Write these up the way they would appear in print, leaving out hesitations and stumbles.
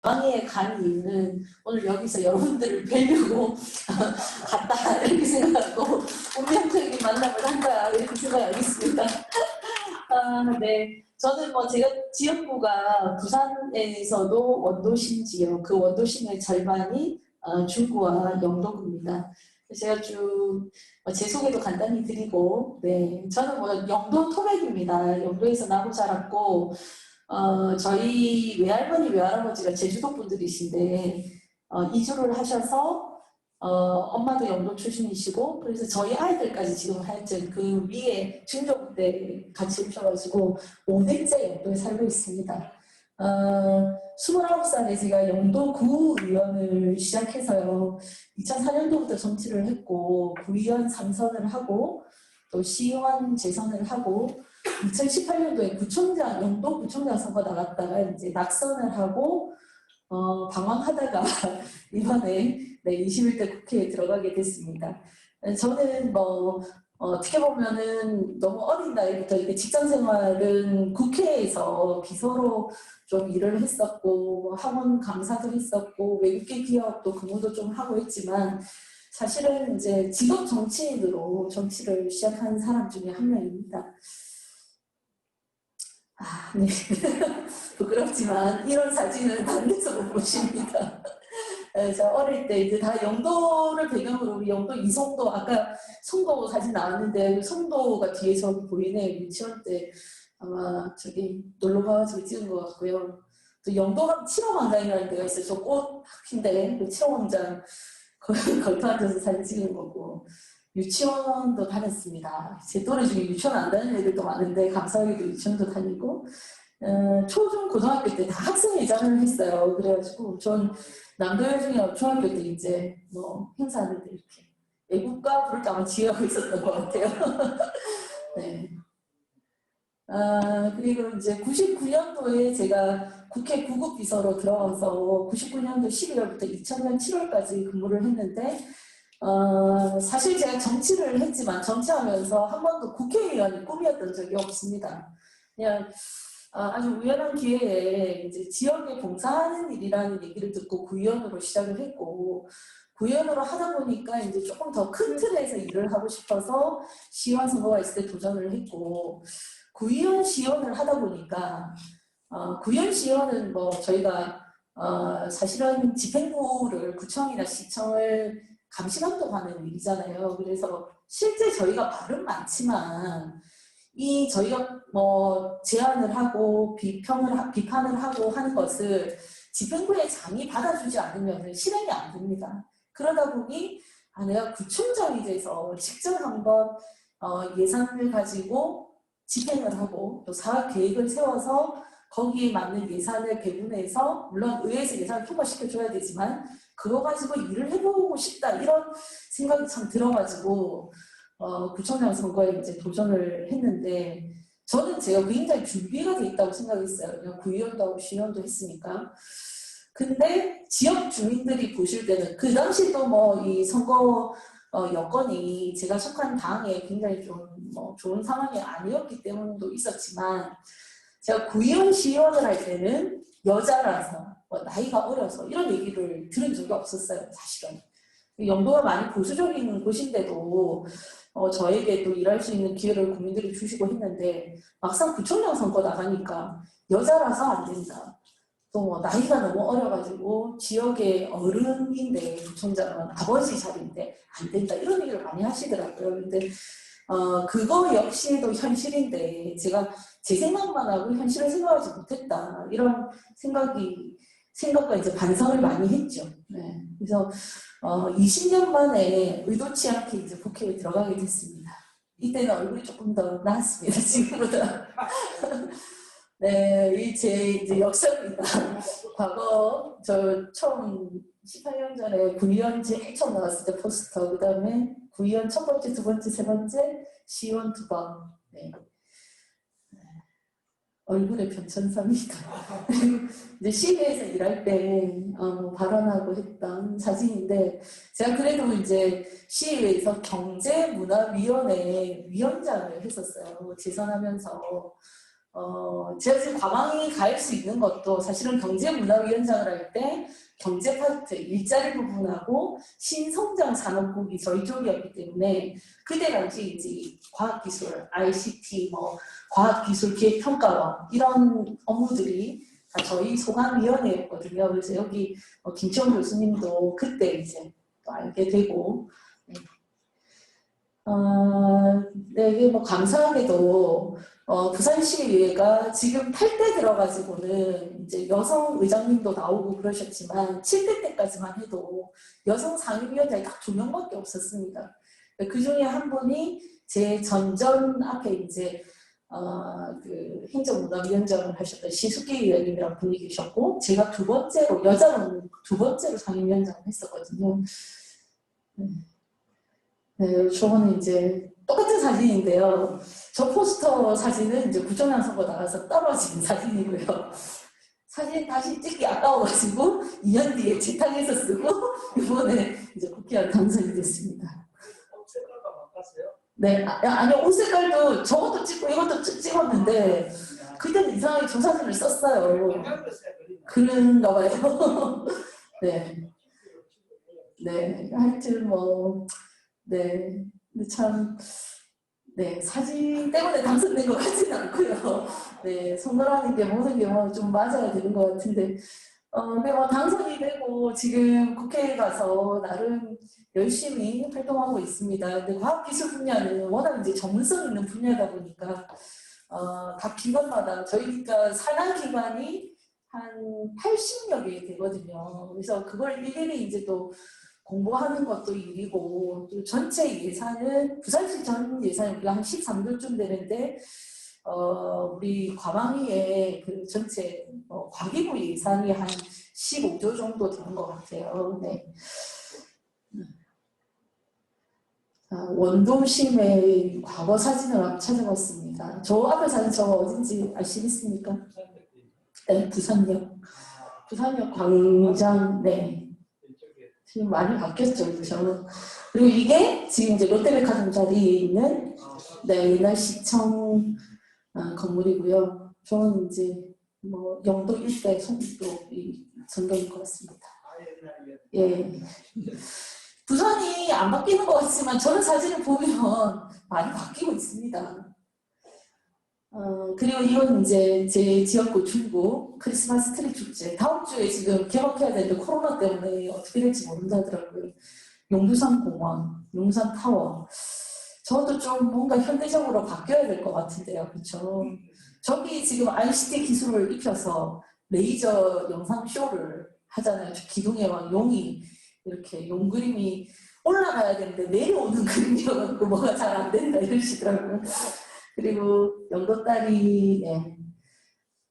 방에 간 이유는 오늘 여기서 여러분들을 뵈려고 갔다 이렇게 생각하고 운명적인 만남을 한다 이렇게 생각하고 있습니다. 네. 저는 뭐 제가 지역구가 부산에서도 원도심 지역, 그 원도심의 절반이 중구와 영도구입니다. 제가 쭉 제 소개도 간단히 드리고, 네. 저는 뭐 영도 토백입니다. 영도에서 나고 자랐고, 저희 외할머니, 외할아버지가 제주도 분들이신데, 이주를 하셔서, 엄마도 영도 출신이시고, 그래서 저희 아이들까지 지금 하여튼 그 위에 중종 때 같이 오셔가지고, 5대째 영도에 살고 있습니다. 29살에 제가 영도 구의원을 시작해서요, 2004년도부터 정치를 했고, 구의원 3선을 하고, 또 시의원 재선을 하고, 2018년도에 구청장, 영도 구청장 선거 나갔다가 이제 낙선을 하고, 방황하다가 이번에 21대 국회에 들어가게 됐습니다. 저는 뭐, 어떻게 보면은 너무 어린 나이부터 이렇게 직장 생활은 국회에서 비서로 좀 일을 했었고, 뭐 학원 강사도 했었고, 외국계 기업도 근무도 좀 하고 있지만, 사실은 이제 직업 정치인으로 정치를 시작한 사람 중에 한 명입니다. 네. 부끄럽지만 이런 사진은 반대서 못 보십니다. 저 어릴 때 이제 다 영도를 배경으로 우리 영도 이송도 아까 송도 사진 나왔는데 송도가 뒤에 저기 보이네. 유치원 때 아마 저기 놀러 가가지고 찍은 것 같고요. 또 영도가 칠호광장이라는 데가 있어요. 저 꽃 핀데 그 칠호광장 걸터 앉아서 사진 찍은 거고. 유치원도 다녔습니다. 제 또래 중에 유치원 안 다니는 애들도 많은데 감사하게도 유치원도 다니고 초중 고등학교 때 다 학생회장을 했어요. 그래가지고 전 남도여 중에 중학교 때 이제 뭐 행사하는 데 이렇게 애국가 부를 때 아마 지휘하고 있었던 것 같아요. 네. 그리고 이제 99년도에 제가 국회 구급비서로 들어와서 99년도 12월부터 2000년 7월까지 근무를 했는데 사실 제가 정치를 했지만 정치하면서 한 번도 국회의원이 꿈이었던 적이 없습니다. 그냥 아주 우연한 기회에 이제 지역에 봉사하는 일이라는 얘기를 듣고 구의원으로 시작을 했고 구의원으로 하다 보니까 이제 조금 더 큰 틀에서 일을 하고 싶어서 시의원 선거가 있을 때 도전을 했고 구의원 시의원을 하다 보니까 구의원 시의원은 뭐 저희가 사실은 집행부를 구청이나 시청을 감시감독하는 일이잖아요. 그래서 실제 저희가 말은 많지만 이 저희가 뭐 제안을 하고 비판을 하고 하는 것을 집행부의 장이 받아주지 않으면 실행이 안 됩니다. 그러다 보니 내가 구청장이 돼서 직접 한번 예산을 가지고 집행을 하고 또 사업 계획을 세워서 거기에 맞는 예산을 배분해서 물론 의회에서 예산을 통과시켜줘야 되지만 그거 가지고 일을 해보고 싶다 이런 생각이 참 들어가지고 구청장 선거에 이제 도전을 했는데 저는 제가 굉장히 준비가 돼 있다고 생각했어요. 그냥 구의원도 하고 시의원도 했으니까. 근데 지역 주민들이 보실 때는 그 당시도 뭐 이 선거 여건이 제가 속한 당에 굉장히 좀 뭐 좋은 상황이 아니었기 때문도 있었지만 제가 구의원 시의원을 할 때는 여자라서 뭐 나이가 어려서 이런 얘기를 들은 적이 없었어요. 사실은. 영도가 많이 보수적인 곳인데도 저에게 또 일할 수 있는 기회를 국민들이 주시고 했는데 막상 구청장 선거 나가니까 여자라서 안 된다. 또 뭐 나이가 너무 어려가지고 지역의 어른인데 구청장은 아버지 자리인데 안 된다 이런 얘기를 많이 하시더라고요. 근데 그거 역시도 현실인데 제가 제 생각만 하고 현실을 생각하지 못했다 이런 생각과 이제 반성을 많이 했죠. 네. 그래서 20년 만에 의도치 않게 이제 국회에 들어가게 됐습니다. 이때는 얼굴이 조금 더 나았습니다. 지금보다. 네, 이 제 이제 역사입니다. 과거 저 처음 18년 전에 구의원 제일 처음 나왔을 때 포스터, 그 다음에 구의원 첫 번째, 두 번째, 세 번째, 시의원 두 번. 네. 얼굴의 변천사입니다. 이제 시의회에서 일할 때 발언하고 했던 사진인데 제가 그래도 이제 시의회에서 경제문화위원회 위원장을 했었어요. 재선하면서 제가 지금 과방위 갈 수 있는 것도 사실은 경제문화위원장을 할 때 경제 파트, 일자리 부분하고 신성장 산업국이 저희 쪽이었기 때문에 그때 당시 이제 과학기술, ICT, 뭐 과학기술 기획평가원 이런 업무들이 다 저희 소관위원회였거든요. 그래서 여기 김치원 교수님도 그때 이제 또 알게 되고, 네, 이게 뭐 감사하게도 부산시의회가 지금 8대 들어가지고는 이제 여성 의장님도 나오고 그러셨지만 7대 때까지만 해도 여성 상임위원장이 딱 2명밖에 없었습니다. 그 중에 한 분이 제 전전 앞에 이제 그 행정문화위원장을 하셨던 시숙기 의원님이라는 분이 계셨고, 제가 두 번째로 여자는 두 번째로 상임위원장을 했었거든요. 네, 저거는 이제 똑같은 사진인데요. 저 포스터 사진은 이제 구청장 선거 나가서 떨어진 사진이고요. 사진 다시 찍기 아까워가지고 2년 뒤에 재탕해서 쓰고 이번에 이제 국회의원 당선이 됐습니다. 옷 색깔과 바꿨어요? 네, 아니요, 옷 색깔도 저것도 찍고 이것도 찍었는데 그때는 이상하게 저 사진을 썼어요. 그런가 봐요. 네. 네, 하여튼 뭐 네, 근데 참, 네, 사진 때문에 당선된 것 같지는 않고요. 네, 선거라는 게 모든 게 뭐 좀 맞아야 되는 것 같은데, 근데 뭐 당선이 되고 지금 국회에 가서 나름 열심히 활동하고 있습니다. 근데 과학기술 분야는 워낙 이제 전문성 있는 분야다 보니까, 각 기관마다 저희가 산하 기관이 한 80여 개 되거든요. 그래서 그걸 일일이 이제 또 공부하는 것도 일이고, 또 전체 예산은 부산시 전 예산이 우리가 한 13조쯤 되는데 우리 과방위의 그 전체 과기부 예산이 한 15조 정도 되는 것 같아요. 네. 원도심의 과거 사진을 찾아봤습니다. 저 앞에 사진 저거 어딘지 아시겠습니까? 네, 부산역. 부산역 광장, 네. 지금 많이 바뀌었죠, 그렇죠? 그리고 이게 지금 이제 롯데백화점 자리에 있는 네, 옛날 시청 건물이고요. 저는 이제 뭐 영도 일대 송도 이 전동인 것 같습니다. 예. 부산이 안 바뀌는 것 같지만 저는 사진을 보면 많이 바뀌고 있습니다. 그리고 이건 이제 제 지역구 중구 크리스마스 트리 축제. 다음 주에 지금 개막해야 되는데 코로나 때문에 어떻게 될지 모른다더라고요. 용두산 공원, 용산 타워. 저도 좀 뭔가 현대적으로 바뀌어야 될 것 같은데요. 그렇죠? 저기 지금 ICT 기술을 익혀서 레이저 영상 쇼를 하잖아요. 기둥에 막 용이 이렇게 용 그림이 올라가야 되는데 내려오는 그림이어서 뭐가 잘 안 된다 이러시더라고요. 그리고 영도다리, 예.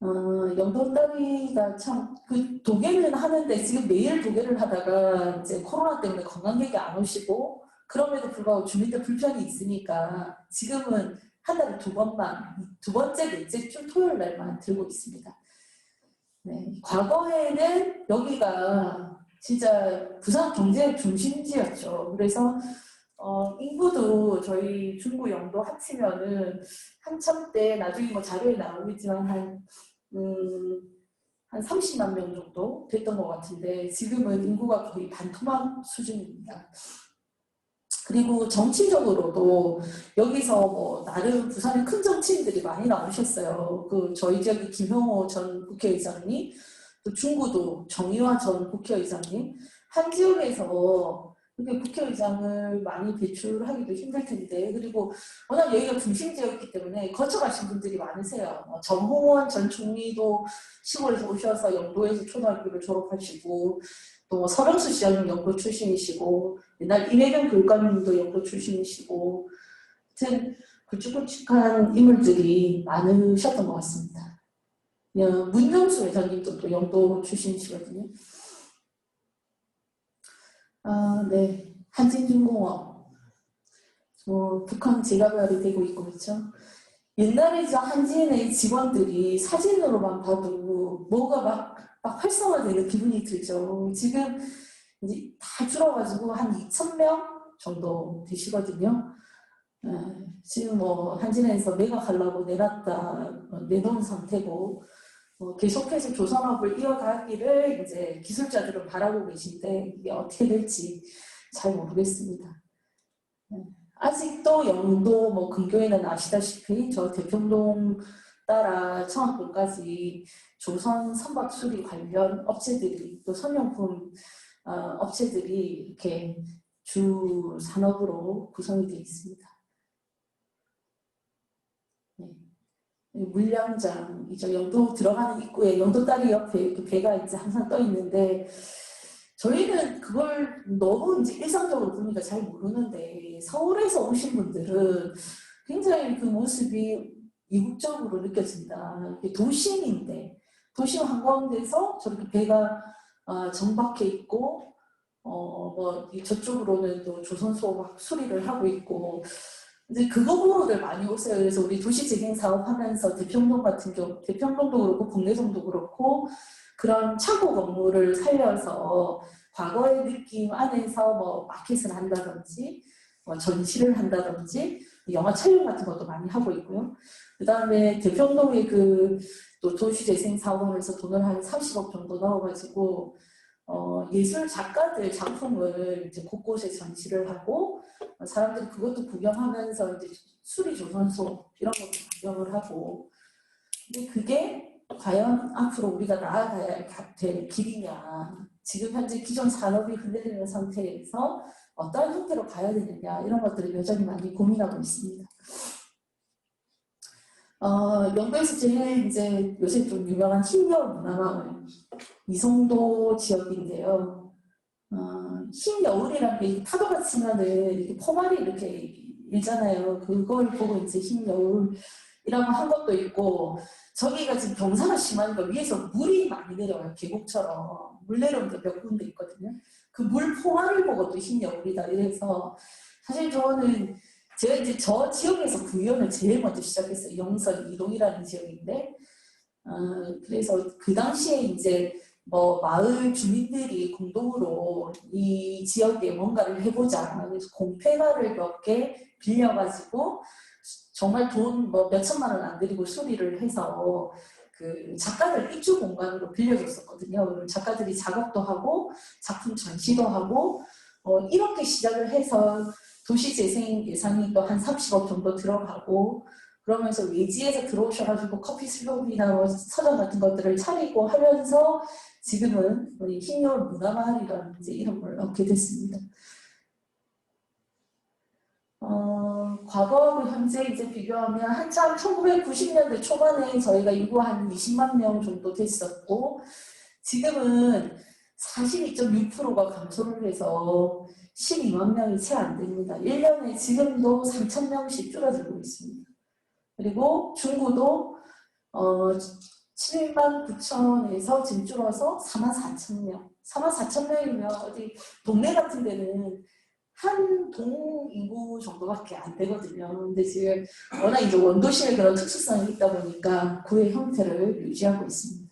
영도다리가 참, 그 도계는 하는데 지금 매일 도계를 하다가 이제 코로나 때문에 관광객이 안 오시고 그럼에도 불구하고 주민들 불편이 있으니까 지금은 한 달에 2번만, 두 번째, 넷째 주 토요일 날만 들고 있습니다. 네. 과거에는 여기가 진짜 부산 경제 중심지였죠. 그래서 인구도 저희 중구 영도 합치면은 한참 때 나중에 뭐 자료에 나오겠지만 한 30만 명 정도 됐던 것 같은데 지금은 인구가 거의 반토막 수준입니다. 그리고 정치적으로도 여기서 뭐 나름 부산에 큰 정치인들이 많이 나오셨어요. 그 저희 지역의 김형호 전 국회의장님, 또 중구도 정의화 전 국회의장님, 한 지역에서 이렇게 국회의장을 많이 배출하기도 힘들 텐데, 그리고 워낙 여기가 중심지였기 때문에 거쳐가신 분들이 많으세요. 전홍원 전 총리도 시골에서 오셔서 영도에서 초등학교를 졸업하시고, 또 서병수 시장님 영도 출신이시고, 옛날 이회경 교육감님도 영도 출신이시고, 하여튼 굵직굵직한 인물들이 많으셨던 것 같습니다. 문정수 회장님도 또 영도 출신이시거든요. 네, 한진중공업, 북한 재개발이 되고 있고 그렇죠. 옛날에 저 한진의 직원들이 사진으로만 봐도 뭐가 막 활성화되는 기분이 들죠. 지금 이제 다 줄어가지고 한 2,000명 정도 되시거든요. 지금 뭐 한진에서 매각하려고 내놓은 상태고 계속해서 조선업을 이어가기를 이제 기술자들은 바라고 계신데 이게 어떻게 될지 잘 모르겠습니다. 아직도 영도 뭐 근교에는 아시다시피 저 대평동 따라 청학동까지 조선 선박 수리 관련 업체들이 또 선용품 업체들이 이렇게 주 산업으로 구성이 되어 있습니다. 물량장이죠. 영도 들어가는 입구에 영도다리 옆에 그 배가 이제 항상 떠 있는데 저희는 그걸 너무 이제 일상적으로 보니까 잘 모르는데 서울에서 오신 분들은 굉장히 그 모습이 이국적으로 느껴진다. 도심인데 도심 한가운데서 저렇게 배가 정박해 있고 뭐 저쪽으로는 또 조선소 막 수리를 하고 있고 이제 그거 보러들 많이 오세요. 그래서 우리 도시재생 사업 하면서 대평동 같은 경우, 대평동도 그렇고 국내동도 그렇고 그런 차고 건물을 살려서 과거의 느낌 안에서 뭐 마켓을 한다든지 뭐 전시를 한다든지 영화 촬영 같은 것도 많이 하고 있고요. 그 다음에 대평동에 또 도시재생 사업하면서 돈을 한 30억 정도 넣어가지고 예술 작가들 작품을 이제 곳곳에 전시를 하고 사람들이 그것도 구경하면서 이제 수리 조선소 이런 것도 구경을 하고 근데 그게 과연 앞으로 우리가 나아가야 될 길이냐 지금 현재 기존 산업이 흔들리는 상태에서 어떤 형태로 가야 되느냐 이런 것들을 여전히 많이 고민하고 있습니다. 영도에서 제일 이제 요새 좀 유명한 흰여울 문화마을 이송도 지역인데요. 흰여울이라는 게 파도가 치면은 이렇게 포말이 이렇게 일잖아요. 그걸 보고 이제 흰여울이라고 한 것도 있고 저기가 지금 경사가 심하니까 위에서 물이 많이 내려와요. 계곡처럼 물 내려오는 게 몇 군데 있거든요. 그 물 포말을 보고 또 흰여울이다 이래서 사실 저는 제가 이제 저 지역에서 구의원을 제일 먼저 시작했어요. 영선 이동이라는 지역인데 그래서 그 당시에 이제 뭐 마을 주민들이 공동으로 이 지역에 뭔가를 해보자. 그래서 공패가를 몇 개 빌려가지고 정말 돈 뭐 몇천만 원 안 들이고 수리를 해서 그 작가들 입주 공간으로 빌려줬었거든요. 작가들이 작업도 하고 작품 전시도 하고 이렇게 시작을 해서 도시재생 예산이 또 한 30억 정도 들어가고 그러면서 외지에서 들어오셔가지고 커피 슬롭이나 뭐 서점 같은 것들을 차리고 하면서 지금은 우리 흰여울 문화마을이라는 이제 이름을 얻게 됐습니다. 과거하고 현재 이제 비교하면 한참 1990년대 초반에 저희가 인구 한 20만 명 정도 됐었고 지금은 42.6%가 감소를 해서 12만 명이 채 안 됩니다. 1년에 지금도 3,000명씩 줄어들고 있습니다. 그리고 중구도 7만 9천에서 지금 줄어서 4만 4천 명. 4만 4천 명이면 어디 동네 같은 데는 한 동 인구 정도밖에 안 되거든요. 근데 지금 워낙 이제 원도시의 그런 특수성이 있다 보니까 구의 형태를 유지하고 있습니다.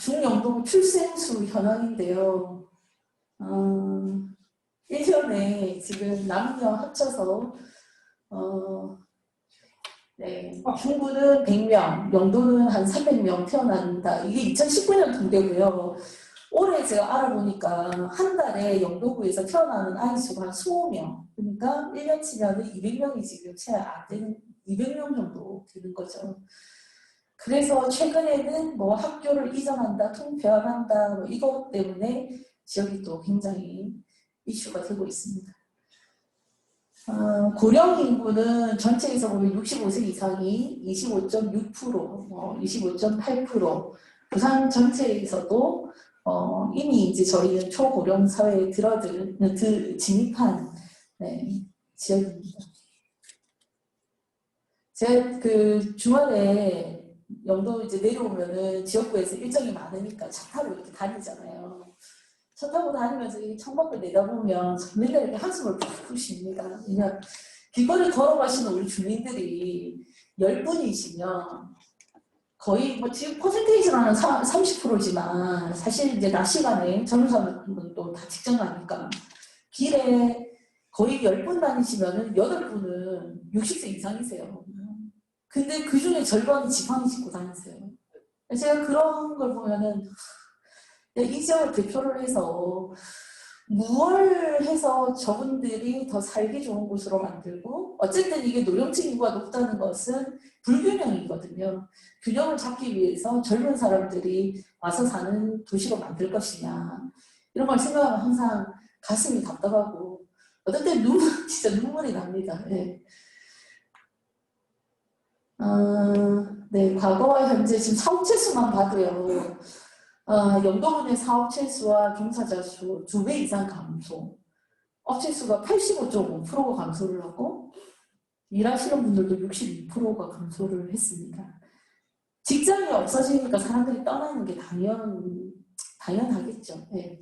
중영동 출생수 현황인데요. 1년에 지금 남녀 합쳐서 네, 중구는 100명, 영도는 한 300명 태어난다. 이게 2019년 통계고요. 올해 제가 알아보니까 한 달에 영도구에서 태어나는 아이 수가 한 20명. 그러니까 1년 치면 200명이 지금 채 안 되는 200명 정도 되는 거죠. 그래서 최근에는 뭐 학교를 이전한다, 통폐합한다, 뭐 이것 때문에 지역이 또 굉장히 이슈가 되고 있습니다. 고령 인구는 전체에서 보면 65세 이상이 25.6%, 25.8%, 부산 전체에서도 이미 이제 저희는 초고령 사회에 진입한 네, 지역입니다. 제가 그 주말에 영도 이제 내려오면은 지역구에서 일정이 많으니까 차 타고 이렇게 다니잖아요. 차 타고 다니면서 이 창밖을 내다보면 맨날 이렇게 한숨을 푹 쉽니다. 그냥 길거리 걸어가시는 우리 주민들이 10분이시면 거의 뭐 지금 퍼센테이지로는 30%지만 사실 이제 낮 시간에 젊은 사람들은 또 다 직장 가니까 길에 거의 10분 다니시면은 8분은 60세 이상이세요. 근데 그 중에 절반이 지팡이 짚고 다니세요. 제가 그런 걸 보면은 이 지역을 대표를 해서 무얼 해서 저분들이 더 살기 좋은 곳으로 만들고, 어쨌든 이게 노령층 인구가 높다는 것은 불균형이거든요. 균형을 잡기 위해서 젊은 사람들이 와서 사는 도시로 만들 것이냐, 이런 걸 생각하면 항상 가슴이 답답하고 어떨 때 진짜 눈물이 납니다. 네. 네, 과거와 현재 지금 사업체 수만 봐도요. 영도군의 사업체 수와 종사자 수 2배 이상 감소. 업체 수가 85.5%가 감소를 하고 일하시는 분들도 62%가 감소를 했습니다. 직장이 없어지니까 사람들이 떠나는 게 당연하겠죠. 네.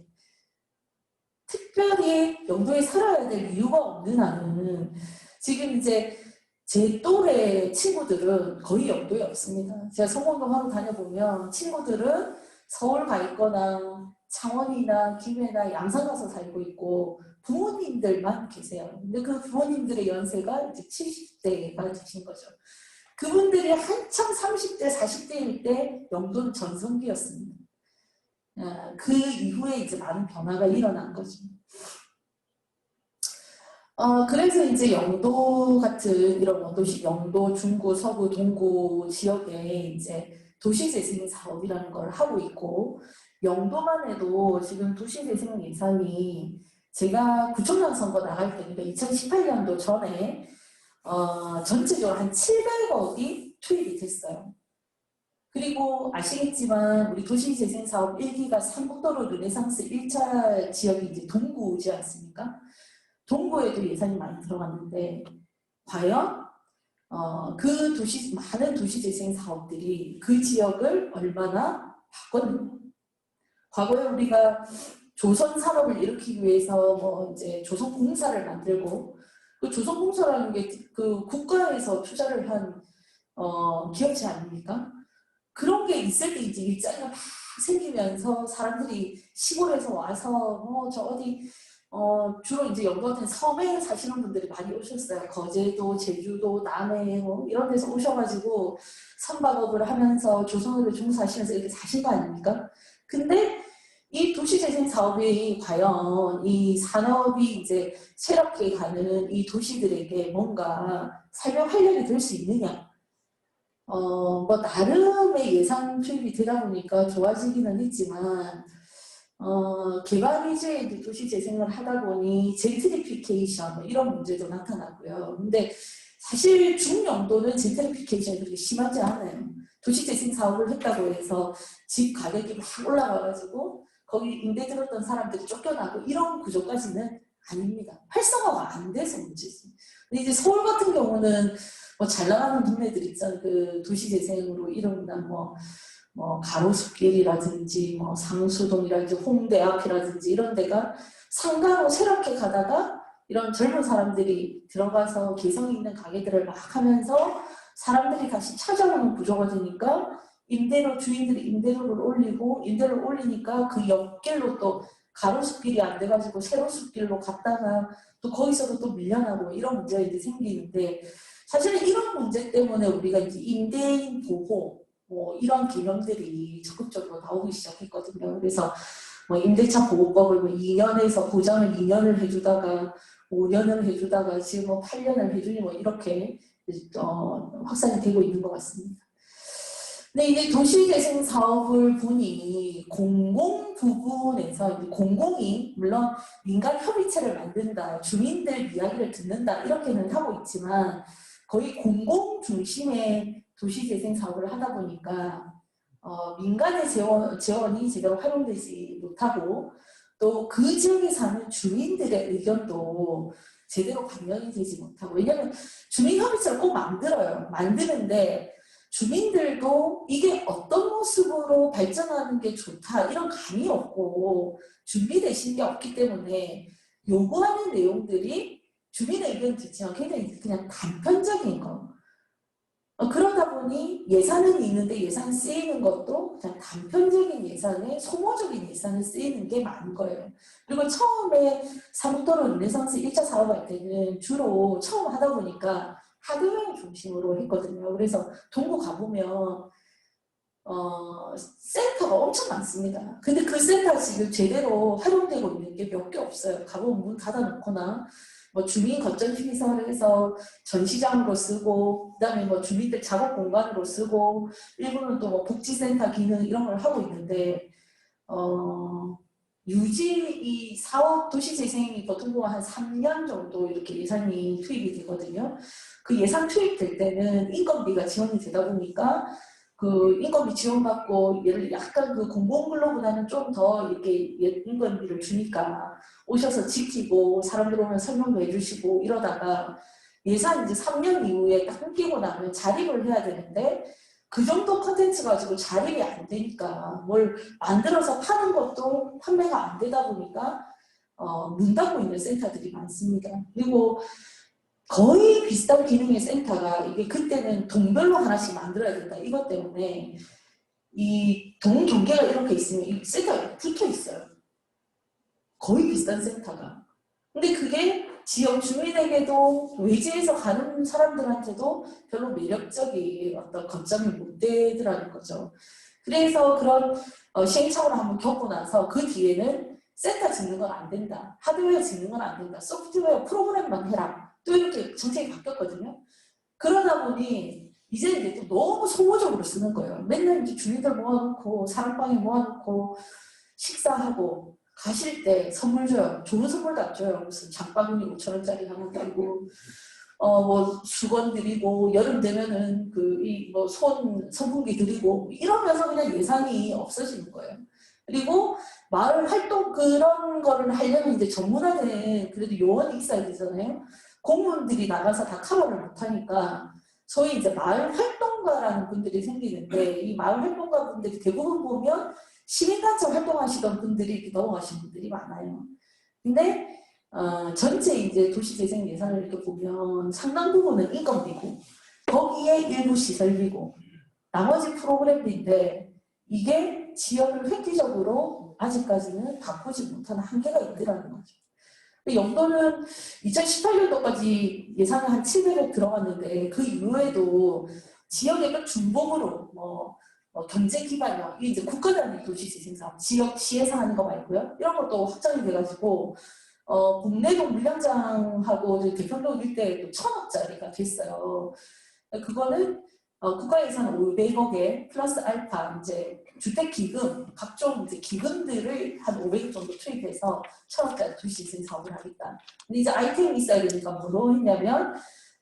특별히 영도에 살아야 될 이유가 없는 한은 지금 이제 제 또래 친구들은 거의 영도에 없습니다. 제가 성공동 하러 다녀보면 친구들은 서울 가 있거나 창원이나 김해나 양산 가서 살고 있고 부모님들만 계세요. 근데 그 부모님들의 연세가 이제 70대가 되신 거죠. 그분들이 한참 30대, 40대일 때 영도는 전성기였습니다. 그 이후에 이제 많은 변화가 일어난 거죠. 그래서 이제 영도 같은 이런 원도시, 영도, 중구, 서구, 동구 지역에 이제 도시재생 사업이라는 걸 하고 있고, 영도만 해도 지금 도시재생 예산이 제가 구청장 선거 나갈 때니까 2018년도 전에 전체적으로 한 700억이 투입이 됐어요. 그리고 아시겠지만 우리 도시재생사업 1기가 삼국도로 르네상스 1차 지역이 이제 동구지 않습니까? 동구에도 예산이 많이 들어갔는데 과연 그 많은 도시재생 사업들이 그 지역을 얼마나 바꿨느냐. 과거에 우리가 조선 산업을 일으키기 위해서 뭐 이제 조선공사를 만들고, 그 조선공사라는 게 그 국가에서 투자를 한 기업체 아닙니까? 그런 게 있을 때 이제 일자리가 막 생기면서 사람들이 시골에서 와서 저 어디 주로 이제 영도 같은 섬에 사시는 분들이 많이 오셨어요. 거제도, 제주도, 남해 이런 데서 오셔가지고 선박업을 하면서 조선업에 종사하시면서 이렇게 사신 거 아닙니까? 근데 이 도시재생 사업이 과연 이 산업이 이제 새롭게 가는 이 도시들에게 뭔가 삶의 활력이 될 수 있느냐? 뭐 나름의 예산 투입이 되다 보니까 좋아지기는 했지만 개발 위주의 도시 재생을 하다 보니 젠트리피케이션 이런 문제도 나타나고요. 근데 사실 중영도는 젠트리피케이션이 그렇게 심하지 않아요. 도시 재생 사업을 했다고 해서 집 가격이 막 올라가가지고 거기 임대 들었던 사람들이 쫓겨나고 이런 구조까지는 아닙니다. 활성화가 안 돼서 문제지. 근데 이제 서울 같은 경우는 뭐 잘 나가는 동네들 있잖아요. 그 도시 재생으로 이름난 뭐 가로수길이라든지 뭐 상수동이라든지 홍대 앞이라든지 이런 데가 상가로 새롭게 가다가 이런 젊은 사람들이 들어가서 개성 있는 가게들을 막 하면서 사람들이 다시 찾아오는 구조가 되니까 주인들이 임대료를 올리고 임대료를 올리니까 그 옆길로 또 가로수길이 안 돼가지고 세로수길로 갔다가 또 거기서도 또 밀려나고 이런 문제가 이제 생기는데, 사실은 이런 문제 때문에 우리가 이제 임대인 보호 뭐 이런 개념들이 적극적으로 나오기 시작했거든요. 그래서 뭐 임대차 보호법을 뭐 2년에서 보장을 2년을 해주다가 5년을 해주다가 지금 뭐 8년을 해주니 뭐 이렇게 확산이 되고 있는 것 같습니다. 근데 이제 도시재생 사업을 보니 공공 부분에서 공공이 물론 민간 협의체를 만든다, 주민들 이야기를 듣는다 이렇게는 하고 있지만 거의 공공 중심의 도시재생 사업을 하다 보니까 민간의 재원이 제대로 활용되지 못하고 또 그 지역에 사는 주민들의 의견도 제대로 반영이 되지 못하고, 왜냐하면 주민협의체를 꼭 만드는데 주민들도 이게 어떤 모습으로 발전하는 게 좋다 이런 감이 없고 준비되신 게 없기 때문에 요구하는 내용들이 주민의 의견을 듣지만 굉장히 그냥 단편적인 거, 그러다 보니 예산은 있는데 예산 쓰이는 것도 그냥 단편적인 예산에 소모적인 예산을 쓰이는 게 많은 거예요. 그리고 처음에 사목도로 르네상스 1차 사업할 때는 주로 처음 하다 보니까 하드웨어 중심으로 했거든요. 그래서 동구 가보면 센터가 엄청 많습니다. 근데 그 센터 지금 제대로 활용되고 있는 게 몇 개 없어요. 가보면 문 닫아놓거나 뭐 주민 거점 시설을 해서 전시장으로 쓰고, 그 다음에 뭐 주민들 작업 공간으로 쓰고, 일부는 또 뭐 복지센터 기능 이런 걸 하고 있는데, 유지 이 사업 도시재생이 보통 보면 한 3년 정도 이렇게 예산이 투입이 되거든요. 그 예산 투입될 때는 인건비가 지원이 되다 보니까 그 인건비 지원받고 얘를 약간 그 공공근로보다는 좀 더 이렇게 인건비를 주니까 오셔서 지키고 사람들 오면 설명도 해주시고 이러다가 예산 이제 3년 이후에 딱 끊기고 나면 자립을 해야 되는데 그 정도 컨텐츠 가지고 자립이 안 되니까 뭘 만들어서 파는 것도 판매가 안 되다 보니까 문 닫고 있는 센터들이 많습니다. 그리고 거의 비슷한 기능의 센터가 이게 그때는 동별로 하나씩 만들어야 된다. 이것 때문에 이 동 경계가 이렇게 있으면 이 센터가 붙어 있어요. 거의 비슷한 센터가. 근데 그게 지역 주민에게도 외지에서 가는 사람들한테도 별로 매력적인 어떤 거점이 못 되더라는 거죠. 그래서 그런 시행착오를 한번 겪고 나서 그 뒤에는 센터 짓는 건 안 된다. 하드웨어 짓는 건 안 된다. 소프트웨어 프로그램만 해라. 또 이렇게 정책이 바뀌었거든요. 그러다 보니 이제 또 너무 소모적으로 쓰는 거예요. 맨날 이제 주민들 모아놓고 사랑방에 모아놓고 식사하고 가실 때 선물 줘요. 좋은 선물도 안 줘요. 무슨 장바구니 5,000원짜리 하나 들고 뭐 수건 드리고 여름 되면은 뭐 선풍기 드리고 이러면서 그냥 예산이 없어지는 거예요. 그리고 마을 활동 그런 거를 하려면 이제 전문화된 그래도 요원이 있어야 되잖아요. 공무원들이 나가서 다 커버를 못하니까 소위 이제 마을 활동가라는 분들이 생기는데 이 마을 활동가 분들이 대부분 보면 시민단체 활동하시던 분들이 이렇게 넘어가신 분들이 많아요. 근데 전체 이제 도시재생 예산을 이렇게 보면 상당 부분은 인건비고 거기에 일부 시설비고 나머지 프로그램인데 이게 지역을 획기적으로 아직까지는 바꾸지 못하는 한계가 있더라는 거죠. 영도는 2018년도까지 예산이 한 700억 들어갔는데 그 이후에도 지역의 그 중복으로 경제 기반이요. 이게 이제 국가 단위 도시재생사업, 지역 시에서 하는 거 말고요. 이런 것도 확장이 돼가지고 북내동 물량장하고 대평동 일대에 또 1,000억짜리가 됐어요. 그거는 국가 예산 500억에 플러스 알파 이제 주택기금, 각종 이제 기금들을 한 500억 정도 투입해서 1,000억짜리 도시재생 사업을 하겠다. 근데 이제 아이템이 있어야 되니까 뭐로 했냐면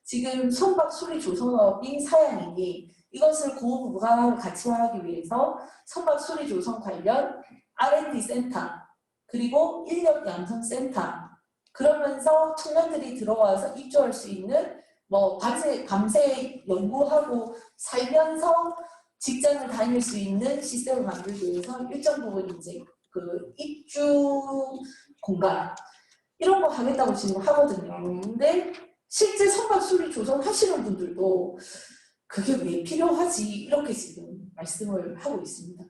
지금 선박 수리 조선업이 사양이니 이것을 고부가를 가치화하기 위해서 선박 수리 조선 관련 R&D 센터 그리고 인력 양성 센터 그러면서 청년들이 들어와서 입주할 수 있는 뭐 밤새 연구하고 살면서 직장을 다닐 수 있는 시스템을 만들기 위해서 일정 부분 이제 그 입주 공간 이런 거 하겠다고 지금 하거든요. 근데 실제 선박 수리 조성 하시는 분들도 그게 왜 필요하지 이렇게 지금 말씀을 하고 있습니다.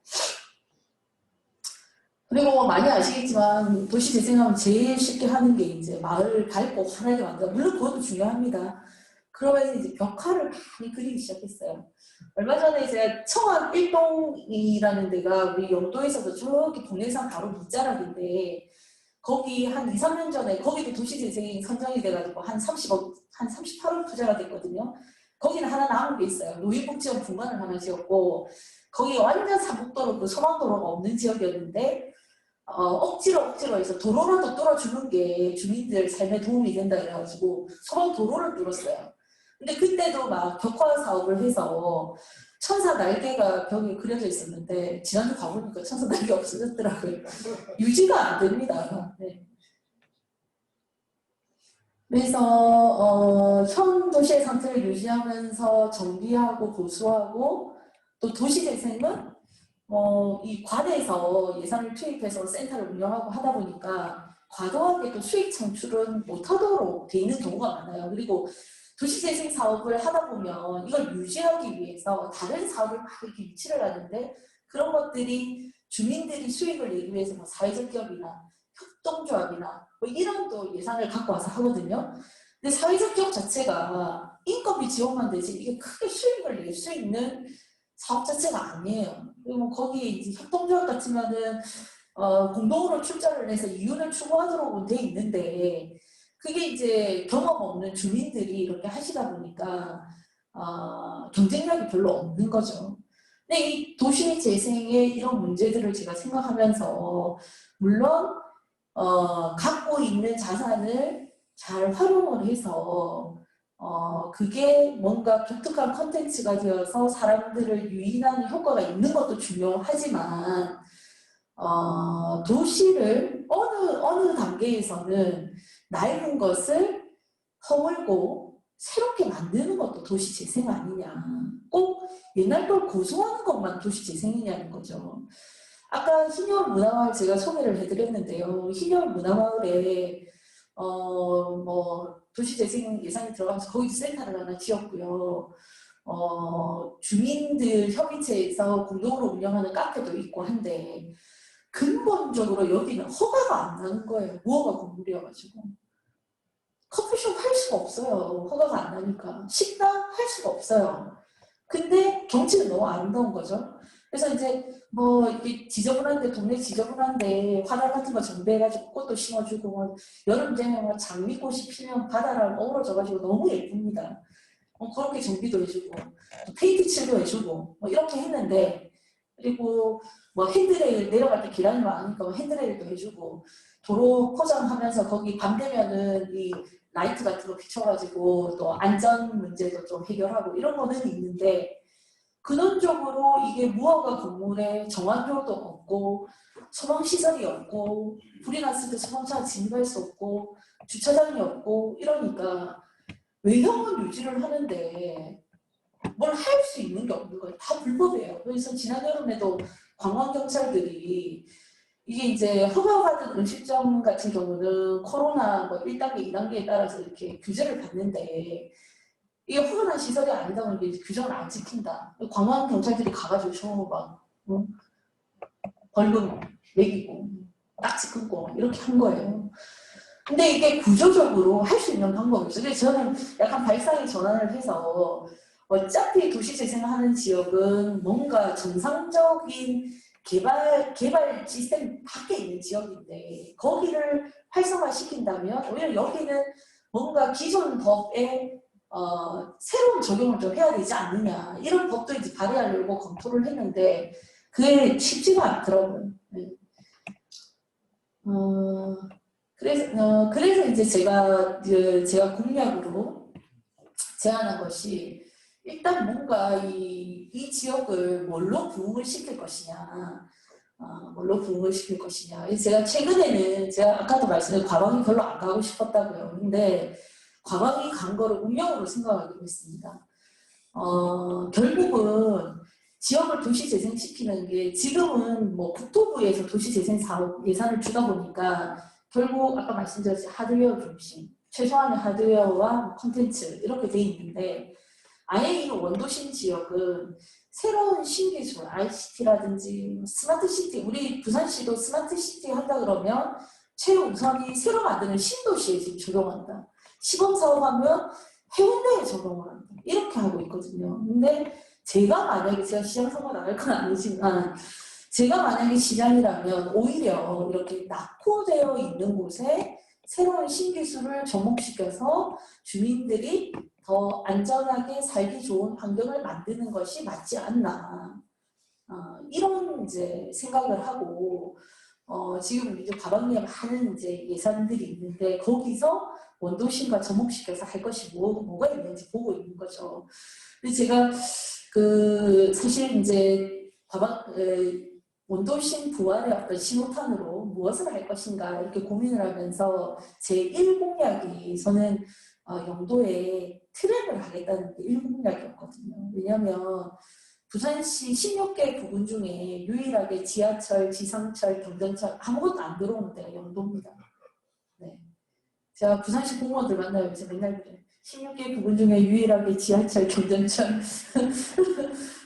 그리고 뭐 많이 아시겠지만 도시 재생하면 제일 쉽게 하는 게 이제 마을 밝고 환하게 만들어. 물론 그것도 중요합니다. 그러면서 이제 벽화를 많이 그리기 시작했어요. 얼마 전에 이제 청원 1동이라는 데가 우리 영도에서도 저기 동해상 바로 밑자락인데 거기 한 2, 3년 전에 거기도 도시재생이 선정이 돼가지고 한 30억, 한 38억 투자가 됐거든요. 거기는 하나 남은 게 있어요. 노인복지원 분관을 하나 지었고 거기 완전 사복도로 그 소방도로가 없는 지역이었는데 억지로 해서 도로라도 뚫어주는 게 주민들 삶에 도움이 된다 해가지고 소방도로를 뚫었어요. 근데 그때도 막 벽화 사업을 해서 천사 날개가 벽에 그려져 있었는데 지난주 가보니까 천사 날개 없어졌더라고요. 유지가 안 됩니다. 네. 그래서 현 도시의 상태를 유지하면서 정비하고 보수하고 또 도시재생은 이 관에서 예산을 투입해서 센터를 운영하고 하다 보니까 과도하게 또 수익 창출은 못하도록 돼 있는 경우가 많아요. 그리고 도시재생 사업을 하다 보면 이걸 유지하기 위해서 다른 사업을 막 이렇게 유치를 하는데 그런 것들이 주민들이 수익을 내기 위해서 뭐 사회적 기업이나 협동조합이나 뭐 이런 또 예산을 갖고 와서 하거든요. 근데 사회적 기업 자체가 인건비 지원만 되지 이게 크게 수익을 낼 수 있는 사업 자체가 아니에요. 그리고 뭐 거기 이제 협동조합 같으면은 공동으로 출자를 해서 이윤을 추구하도록 돼 있는데 그게 이제 경험 없는 주민들이 이렇게 하시다 보니까 경쟁력이 별로 없는 거죠. 근데 이 도시 재생의 이런 문제들을 제가 생각하면서 물론 갖고 있는 자산을 잘 활용을 해서 그게 뭔가 독특한 컨텐츠가 되어서 사람들을 유인하는 효과가 있는 것도 중요하지만 도시를 어느 단계에서는 낡은 것을 허물고 새롭게 만드는 것도 도시 재생 아니냐. 꼭 옛날 걸 고수하는 것만 도시 재생이냐는 거죠. 아까 흰여울 문화마을 제가 소개를 해드렸는데요. 흰여울 문화마을에 뭐 도시재생 예산이 들어가서 거기도 센터를 하나 지었고요. 주민들 협의체에서 공동으로 운영하는 카페도 있고 한데 근본적으로 여기는 허가가 안 나는 거예요. 무허가 건물이어가지고. 커피숍 할 수가 없어요. 허가가 안 나니까. 식당 할 수가 없어요. 근데 경치는 너무 아름다운 거죠. 그래서 이제 뭐 이렇게 지저분한데 동네 지저분한데 화단 같은 거 정비해가지고 꽃도 심어주고 뭐 여름 되면 뭐 장미꽃이 피면 바다랑 어우러져가지고 너무 예쁩니다. 그렇게 정비도 해주고 또 페인트 칠도 해주고 뭐 이렇게 했는데 그리고 뭐 핸드레일 내려갈 때 계단이 많으니까 뭐 핸드레일도 해주고 도로 포장하면서 거기 밤 되면은 이 라이트 같은 거 비춰가지고 또 안전 문제도 좀 해결하고 이런 거는 있는데 근원적으로 이게 무허가 건물에 정화조도 없고 소방시설이 없고 불이 났을 때 소방차가 진입할 수 없고 주차장이 없고 이러니까 외형은 유지를 하는데 뭘 할 수 있는 게 없는 거예요. 다 불법이에요. 그래서 지난 여름에도 관광경찰들이 이게 이제 허가받은 음식점 같은 경우는 코로나 뭐 1단계, 2단계에 따라서 이렇게 규제를 받는데 이게 허가난 시설이 아니다 보니까 규정을 안 지킨다. 관광경찰들이 가가지고 저거 막 벌금 매기고 딱지 끊고 이렇게 한 거예요. 근데 이게 구조적으로 할 수 있는 방법이 없어요. 그래서 저는 약간 발상의 전환을 해서 어차피 도시재생하는 지역은 뭔가 정상적인 개발 시스템 밖에 있는 지역인데 거기를 활성화시킨다면 오히려 여기는 뭔가 기존 법에 새로운 적용을 좀 해야 되지 않느냐 이런 법도 이제 발의하려고 검토를 했는데 그게 쉽지가 않더라고요. 네. 그래서 이제 제가 공약으로 제안한 것이 일단 뭔가 이 지역을 뭘로 부흥을 시킬 것이냐, 뭘로 부흥을 시킬 것이냐. 제가 최근에는 제가 아까도 말씀드린 과방이 별로 안 가고 싶었다고요. 근데 과방이 간 거를 운명으로 생각하기로 했습니다. 결국은 지역을 도시 재생시키는 게 지금은 뭐 국토부에서 도시 재생 사업 예산을 주다 보니까 결국 아까 말씀드렸듯이 하드웨어 중심, 최소한의 하드웨어와 콘텐츠 이렇게 돼 있는데 아예 이 원도심 지역은 새로운 신기술, ICT라든지 스마트시티, 우리 부산시도 스마트시티 한다 그러면 최우선이 새로 만드는 신도시에 지금 적용한다. 시범사업하면 해운대에 적용을 한다. 이렇게 하고 있거든요. 근데 제가 시장 선거 나갈 건 아니지만 제가 만약에 시장이라면 오히려 이렇게 낙후되어 있는 곳에 새로운 신기술을 접목시켜서 주민들이 더 안전하게 살기 좋은 환경을 만드는 것이 맞지 않나. 이런 이제 생각을 하고 지금 이제 과방위에 많은 이제 예산들이 있는데 거기서 원도심과 접목시켜서 할 것이 뭐가 있는지 보고 있는 거죠. 근데 제가 사실 이제 원도심 부활의 어떤 신호탄으로 무엇을 할 것인가 이렇게 고민을 하면서 제 1공약이 저는 영도에 트램을 하겠다는 게 1공약이었거든요. 왜냐하면 부산시 16개 부근 중에 유일하게 지하철, 지상철, 경전철 아무것도 안 들어오는 데가 영도입니다. 네. 제가 부산시 공무원들 만나면서 맨날 그래요. 16개 부분 중에 유일하게 지하철, 경전철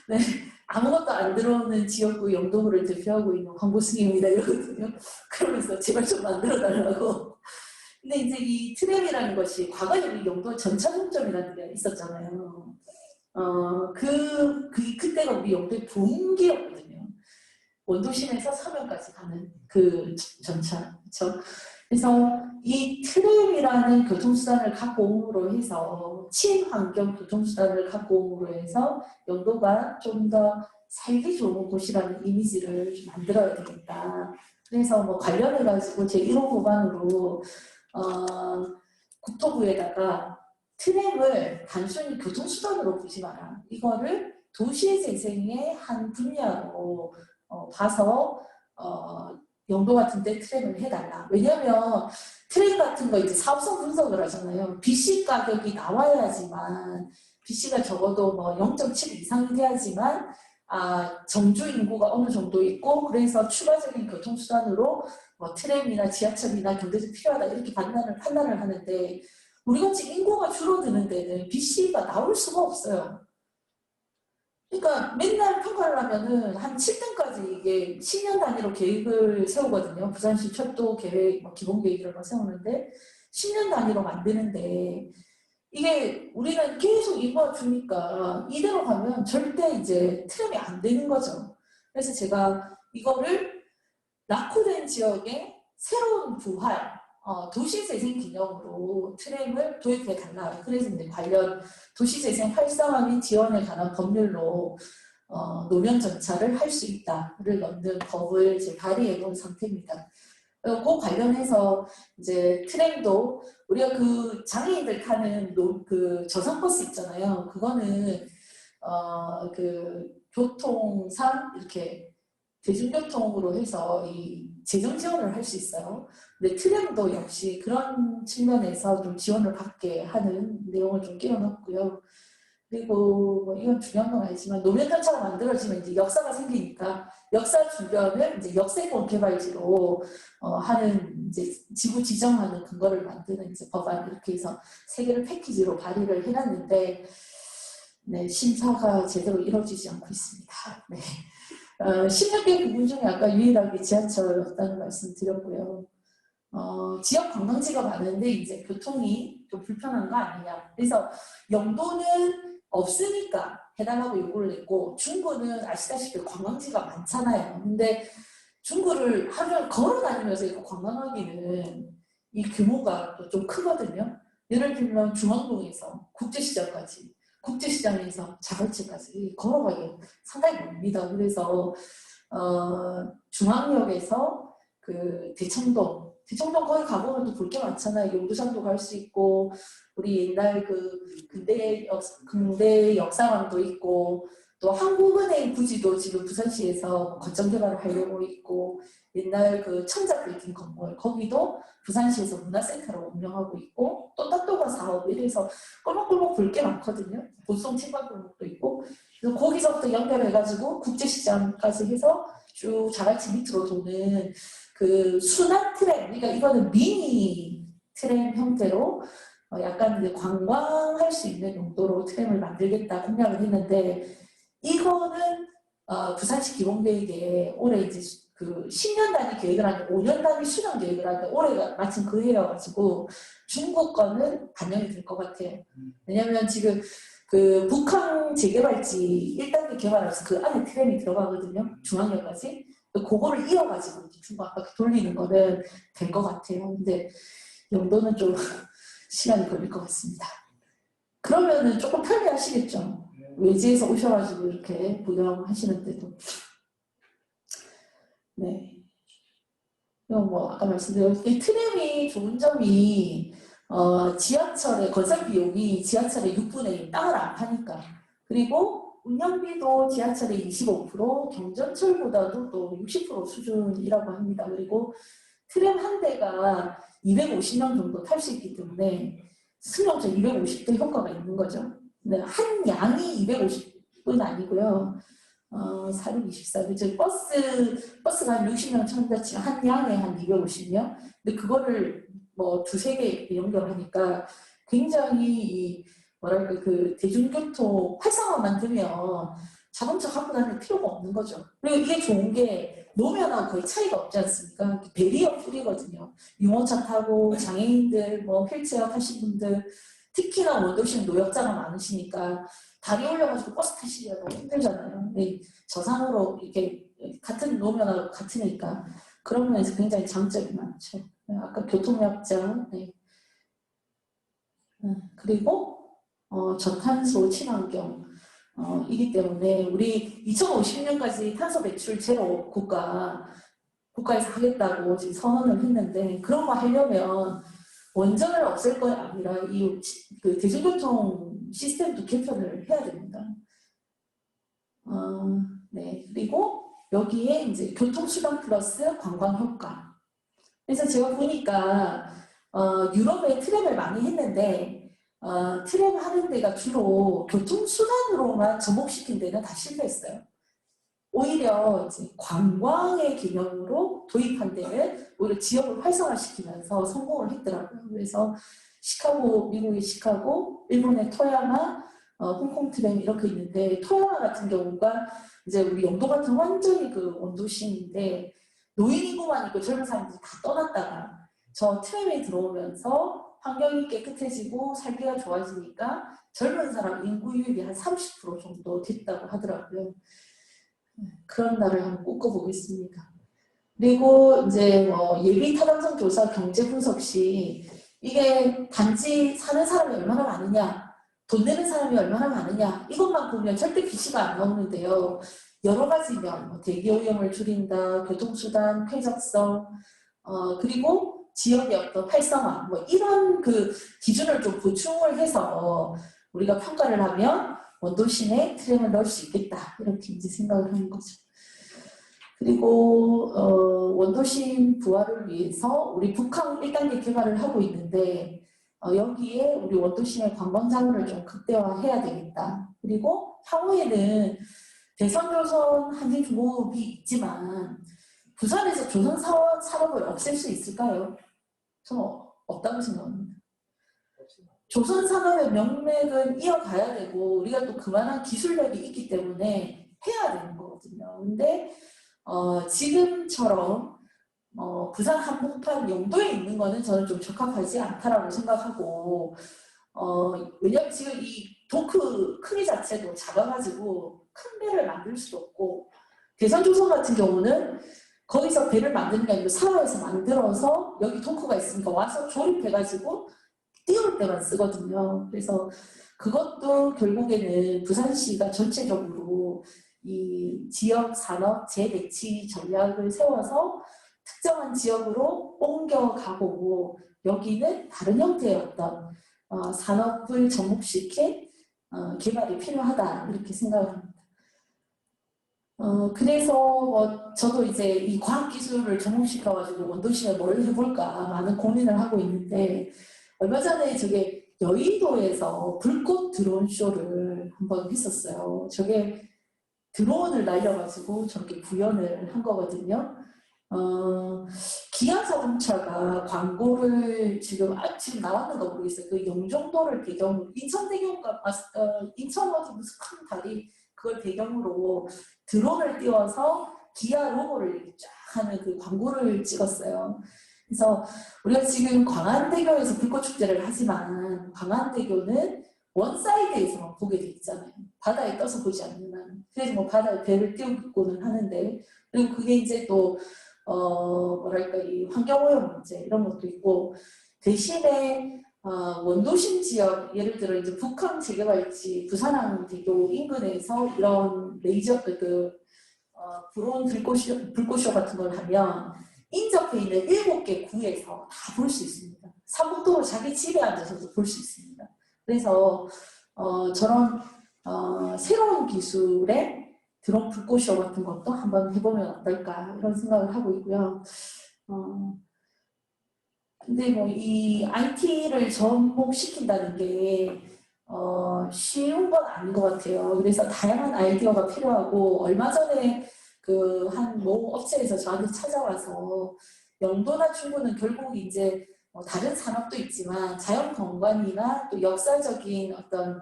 네, 아무것도 안 들어오는 지역구 영도구를 대표하고 있는 광고승입니다 이러거든요. 그러면서 제발 좀 만들어달라고. 근데 이제 이 트램이라는 것이 과거에 우리 영도 전차동점이라는 데가 있었잖아요. 그때가 우리 영도의 분기였거든요. 원도심에서 서면까지 가는 그 전차. 그렇죠? 그래서 이 트램이라는 교통수단을 갖고 옴으로 해서 친환경 교통수단을 갖고 옴으로 해서 영도가 좀 더 살기 좋은 곳이라는 이미지를 좀 만들어야 되겠다. 그래서 뭐 관련해가지고 제 1호 법안으로 국토부에다가 트램을 단순히 교통수단으로 보지 마라. 이거를 도시재생의 한 분야로 봐서 영도 같은 데 트램을 해달라. 왜냐하면 트램 같은 거 이제 사업성 분석을 하잖아요. BC 가격이 나와야지만 BC가 적어도 뭐 0.7 이상이 돼야지만 정주 인구가 어느 정도 있고 그래서 추가적인 교통수단으로 뭐 트램이나 지하철이나 경제적 필요하다 이렇게 판단을 하는데 우리같이 인구가 줄어드는 데는 BC가 나올 수가 없어요. 그러니까 맨날 평가를 하면은 한 7등까지 이게 10년 단위로 계획을 세우거든요. 부산시 철도 계획, 기본 계획을 세우는데 10년 단위로 만드는데 이게 우리는 계속 인구가 주니까 이대로 가면 절대 이제 트램이 안 되는 거죠. 그래서 제가 이거를 낙후된 지역에 새로운 부활, 도시재생 기념으로 트램을 도입해 달라. 그래서 이제 관련 도시재생 활성화 및 지원에 관한 법률로 노면 전차를 할 수 있다를 넣는 법을 이제 발의해 놓은 상태입니다. 그 관련해서 이제 트램도 우리가 그 장애인들 타는 그 저상버스 있잖아요. 그거는 그 교통상 이렇게 대중교통으로 해서 이 재정 지원을 할 수 있어요. 근데 트램도 역시 그런 측면에서 좀 지원을 받게 하는 내용을 좀 끼워넣었고요. 그리고 뭐 이건 중요한 건 아니지만 노면전차가 만들어지면 이제 역사가 생기니까 역사 주변을 이제 역세권 개발지로 하는 이제 지구 지정하는 근거를 만드는 이제 법안 이렇게 해서 세 개를 패키지로 발의를 해놨는데 네, 심사가 제대로 이루어지지 않고 있습니다. 네. 16개 부분 중에 아까 유일하게 지하철이었다는 말씀 드렸고요. 지역 관광지가 많은데 이제 교통이 좀 불편한 거 아니냐. 그래서 영도는 없으니까 해달라고 요구를 냈고 중구는 아시다시피 관광지가 많잖아요. 근데 중구를 하루 걸어 다니면서 이거 관광하기는 이 규모가 또 좀 크거든요. 예를 들면 중앙동에서 국제시장까지 국제시장에서 자갈치까지 걸어가기 상당히 멉니다. 그래서 중앙역에서 그 대청동 거기 가보면 또 볼 게 많잖아요. 용두산도 갈 수 있고 우리 옛날 그 근대 역사관도 있고 또 한국은행 부지도 지금 부산시에서 거점 개발을 하려고 있고 옛날 그 청자 빌딩 건물 거기도 부산시에서 문화센터로 운영하고 있고 또 따또가 사업 이래서 꿀먹꿀먹 볼 게 많거든요. 보송 체육관도 있고 그래서 거기서부터 연결해가지고 국제시장까지 해서 쭉 자갈치 밑으로 도는 그 순환 트램, 그러니까 이거는 미니 트램 형태로 약간 이제 관광할 수 있는 용도로 트램을 만들겠다 공약을 했는데 이거는 부산시 기본계획에 올해 이제 그 10년 단위 계획을 하는데 5년 단위 수정 계획을 하는데 올해가 마침 그 해여가지고 중국 거는 반영이 될 것 같아요. 왜냐면 지금 그 북한 재개발지 1단계 개발해서 그 안에 트램이 들어가거든요. 중앙역까지. 그거를 이어가지고 중국 아까 돌리는 거는 될 것 같아요. 근데 영도는 좀 시간이 걸릴 것 같습니다. 그러면은 조금 편리하시겠죠. 외지에서 오셔가지고 이렇게 구경하시는데도. 네. 뭐 아까 말씀드렸듯이 트램이 좋은 점이 지하철의 건설 비용이 지하철의 6분의 1 땅을 안 파니까. 그리고 운영비도 지하철의 25%, 경전철보다도 또 60% 수준이라고 합니다. 그리고 트램 한 대가 250명 정도 탈 수 있기 때문에 승용차 250대 효과가 있는 거죠. 근데 한 양이 250은 아니고요. 424, 그죠? 버스가 한 60명 찬다 치면 한 양에 한 250명? 근데 그거를 뭐 두세 개 연결하니까 굉장히 뭐랄까 그 대중교통 활성화만 되면 자동차 갖고 다닐 필요가 없는 거죠. 그리고 이게 좋은 게 노면하고 거의 차이가 없지 않습니까? 베리어 풀이거든요. 유모차 타고 장애인들, 뭐 휠체어 타신 분들, 특히나 원도시는 노약자가 많으시니까 다리 올려가지고 버스 타시기가 너무 힘들잖아요. 저상으로 이렇게 같은 노면하고 같으니까 그런 면에서 굉장히 장점이 많죠. 아까 교통약자, 네. 그리고 저탄소 친환경 이기 때문에 우리 2050년까지 탄소 배출 제로 국가에서 하겠다고 지금 선언을 했는데 그런 거 하려면 원전을 없앨 거 아니라 그 대중교통 시스템도 개편을 해야 됩니다. 네. 그리고 여기에 이제 교통수단 플러스 관광 효과. 그래서 제가 보니까 유럽에 트램을 많이 했는데 트램 하는 데가 주로 교통수단으로만 접목시킨 데는 다 실패했어요. 오히려 이제 관광의 개념으로 도입한 데는 오히려 지역을 활성화시키면서 성공을 했더라고요. 그래서 시카고, 미국의 시카고, 일본의 토야마, 홍콩 트램 이렇게 있는데 토야마 같은 경우가 이제 우리 영도 같은 완전히 그 원도시인데 노인 인구만 있고 젊은 사람들이 다 떠났다가 저 트램에 들어오면서 환경이 깨끗해지고 살기가 좋아지니까 젊은 사람 인구 유입이 한 30% 정도 됐다고 하더라고요. 그런 날을 한번 꼽아보겠습니다. 그리고 이제 뭐 예비 타당성 조사 경제 분석 시 이게 단지 사는 사람이 얼마나 많으냐, 돈 내는 사람이 얼마나 많으냐 이것만 보면 절대 PC가 안 나오는데요. 여러 가지면 뭐 대기 오염을 줄인다, 교통수단 쾌적성, 그리고 지역의 어떤 활성화 뭐 이런 그 기준을 좀 보충을 해서 우리가 평가를 하면 원도심에 트램을 넣을 수 있겠다 이렇게 이제 생각을 하는 거죠. 그리고 원도심 부활을 위해서 우리 북항 1단계 개발을 하고 있는데 여기에 우리 원도심의 관광자원을 좀 극대화해야 되겠다. 그리고 향후에는 대선조선 한진중공업이 있지만 부산에서 조선 산업을 없앨 수 있을까요? 저는 없다고 생각합니다. 조선 산업의 명맥은 이어가야 되고 우리가 또 그만한 기술력이 있기 때문에 해야 되는 거거든요. 근데 지금처럼 부산 한복판 영도에 있는 거는 저는 좀 적합하지 않다라고 생각하고 왜냐면 지금 이 도크 크기 자체도 작아가지고 큰 배를 만들 수도 없고 대선조선 같은 경우는 거기서 배를 만드는 게 아니고 상하에서 만들어서 여기 도크가 있으니까 와서 조립해가지고 띄울 때만 쓰거든요. 그래서 그것도 결국에는 부산시가 전체적으로 이 지역 산업 재배치 전략을 세워서 특정한 지역으로 옮겨가고 여기는 다른 형태의 어떤 산업을 접목시킨 개발이 필요하다 이렇게 생각을 합니다. 그래서 저도 이제 이 과학기술을 접목시켜가지고 원도시에 뭘 해볼까 많은 고민을 하고 있는데 얼마 전에 저게 여의도에서 불꽃 드론 쇼를 한번 했었어요. 저게 드론을 날려가지고 저렇게 구현을 한 거거든요. 기아 자동차가 광고를 지금 나왔는가 모르겠어요. 그 영종도를 배경으로 인천대교가 인천 어디 무슨 큰 다리 그걸 배경으로 드론을 띄워서 기아 로고를 쫙 하는 그 광고를 찍었어요. 그래서 우리가 지금 광안대교에서 불꽃축제를 하지만 광안대교는 원사이드에서만 보게 돼 있잖아요. 바다에 떠서 보지 않는 한. 그래서 뭐 바다에 배를 띄우고는 하는데 그리고 그게 이제 또 뭐랄까 이 환경오염 문제 이런 것도 있고 대신에 원도심 지역 예를 들어 이제 북한 재개발지 부산항대교 인근에서 이런 레이저 브론 불꽃쇼 같은 걸 하면 인접해 있는 7개 구에서 다 볼 수 있습니다. 삼국도로 자기 집에 앉아서도 볼 수 있습니다. 그래서 저런 새로운 기술의 드론 불꽃쇼 같은 것도 한번 해보면 어떨까 이런 생각을 하고 있고요. 근데 뭐 이 IT를 접목시킨다는 게 쉬운 건 아닌 것 같아요. 그래서 다양한 아이디어가 필요하고 얼마 전에 그 한 모 업체에서 저한테 찾아와서 영도나 충구는 결국 이제 다른 산업도 있지만 자연경관이나 또 역사적인 어떤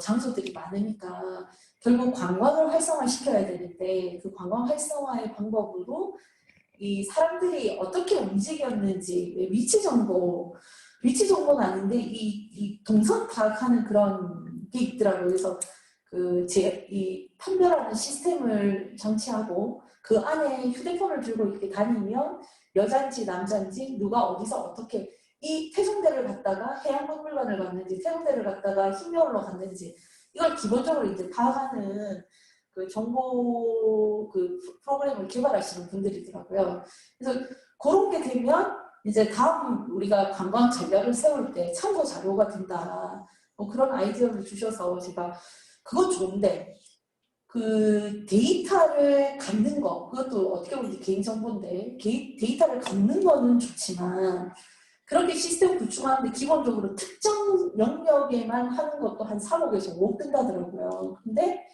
장소들이 많으니까 결국 관광을 활성화시켜야 되는데 그 관광 활성화의 방법으로 이 사람들이 어떻게 움직였는지 위치 정보는 아닌데 이 동선 파악하는 그런 게 있더라고요. 그래서 이 판별하는 시스템을 장치하고 그 안에 휴대폰을 들고 이렇게 다니면 여잔지 남잔지 누가 어디서 어떻게 이 태종대를 갔다가 해양박물관을 갔는지 태종대를 갔다가 흰여울로 갔는지 이걸 기본적으로 이제 파악하는 그 정보 프로그램을 개발하시는 분들이더라고요. 그래서 그런 게 되면 이제 다음 우리가 관광 전략을 세울 때 참고 자료가 된다. 그런 아이디어를 주셔서 제가 그건 좋은데 그 데이터를 갖는 거 그것도 어떻게 보면 개인정보인데 데이터를 갖는 거는 좋지만 그렇게 시스템 구축하는데 기본적으로 특정 영역에만 하는 것도 한 3억에서 5억 든다더라고요. 근데